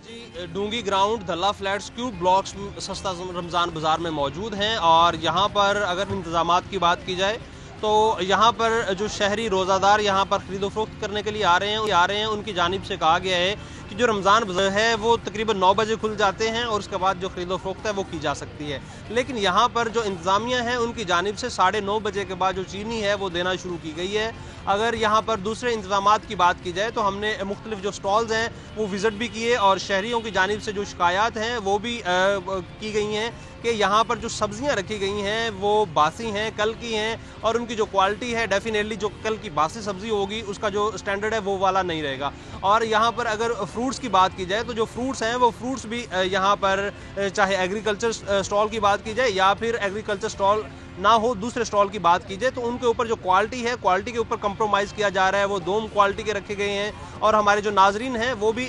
जी, Doongi ground, Dhalla flats, cube blocks सस्ता रमज़ान बाज़ार में मौजूद हैं। और यहाँ पर अगर इंतज़ामात की बात की जाए तो यहाँ पर जो शहरी रोज़ादार यहाँ पर खरीदो फरोख्त करने के लिए आ रहे हैं उनकी जानिब से कहा गया है कि जो रमज़ान बाज़ार है वो तकरीबन 9 बजे खुल जाते हैं और उसके बाद जो खरीदो फरोख्त है वो की जा सकती है। लेकिन यहाँ पर जो इंतज़ामिया है उनकी जानिब से 9:30 बजे के बाद जो चीनी है वो देना शुरू की गई है। अगर यहाँ पर दूसरे इंतज़ामात की बात की जाए तो हमने मुख्तलिफ जो स्टॉल्स हैं वो विज़िट भी किए और शहरियों की जानिब से जो शिकायत हैं वो भी की गई हैं कि यहाँ पर जो सब्जियाँ रखी गई हैं वो बासी हैं, कल की हैं और उनकी जो क्वालिटी है डेफिनेटली जो कल की बासी सब्ज़ी होगी उसका जो स्टैंडर्ड है वो वाला नहीं रहेगा। और यहाँ पर अगर फ्रूट्स की बात की जाए तो जो फ्रूट्स हैं वो फ्रूट्स भी यहाँ पर चाहे एग्रीकल्चर स्टॉल की बात की जाए या फिर एग्रीकल्चर स्टॉल ना हो दूसरे स्टॉल की बात की जाए तो उनके ऊपर जो क्वालिटी है, क्वालिटी के ऊपर कंप्रोमाइज़ किया जा रहा है। वो दोम क्वालिटी के रखे गए हैं और हमारे जो नाजरीन हैं वो भी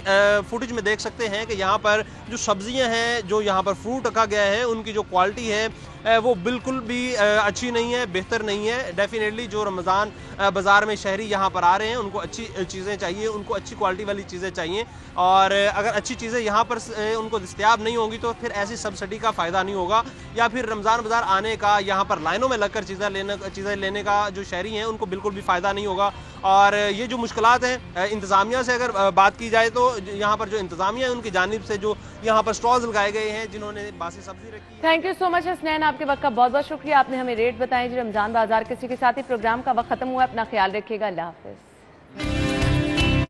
फुटेज में देख सकते हैं कि यहाँ पर जो सब्जियां हैं, जो यहाँ पर फ्रूट रखा गया है, उनकी जो क्वालिटी है वो बिल्कुल भी अच्छी नहीं है, बेहतर नहीं है। डेफिनेटली जो रमज़ान बाज़ार में शहरी यहाँ पर आ रहे हैं उनको अच्छी चीज़ें चाहिए, उनको अच्छी क्वालिटी वाली चीज़ें चाहिए। और अगर अच्छी चीज़ें यहाँ पर उनको दस्तयाब नहीं होंगी तो फिर ऐसी सब्सिडी का फ़ायदा नहीं होगा या फिर रमज़ान बाज़ार आने का, यहाँ पर लाइनों में लगकर चीज़ें लेने का जो शहरी हैं उनको बिल्कुल भी फ़ायदा नहीं होगा। और ये जो मुश्किलात हैं इंतज़ामिया से अगर बात की जाए तो यहाँ पर जो इंतज़ामिया है उनकी जानिब से जो यहाँ पर स्टॉल्स लगाए गए हैं जिन्होंने बासी सब्जी रखी है। Thank you so much Hasnain, आपके वक्त का बहुत बहुत शुक्रिया। आपने हमें रेट बताए जी रमजान बाजार। किसी के साथ ही प्रोग्राम का वक्त खत्म हुआ है। अपना ख्याल रखिएगा। अल्लाह हाफिज।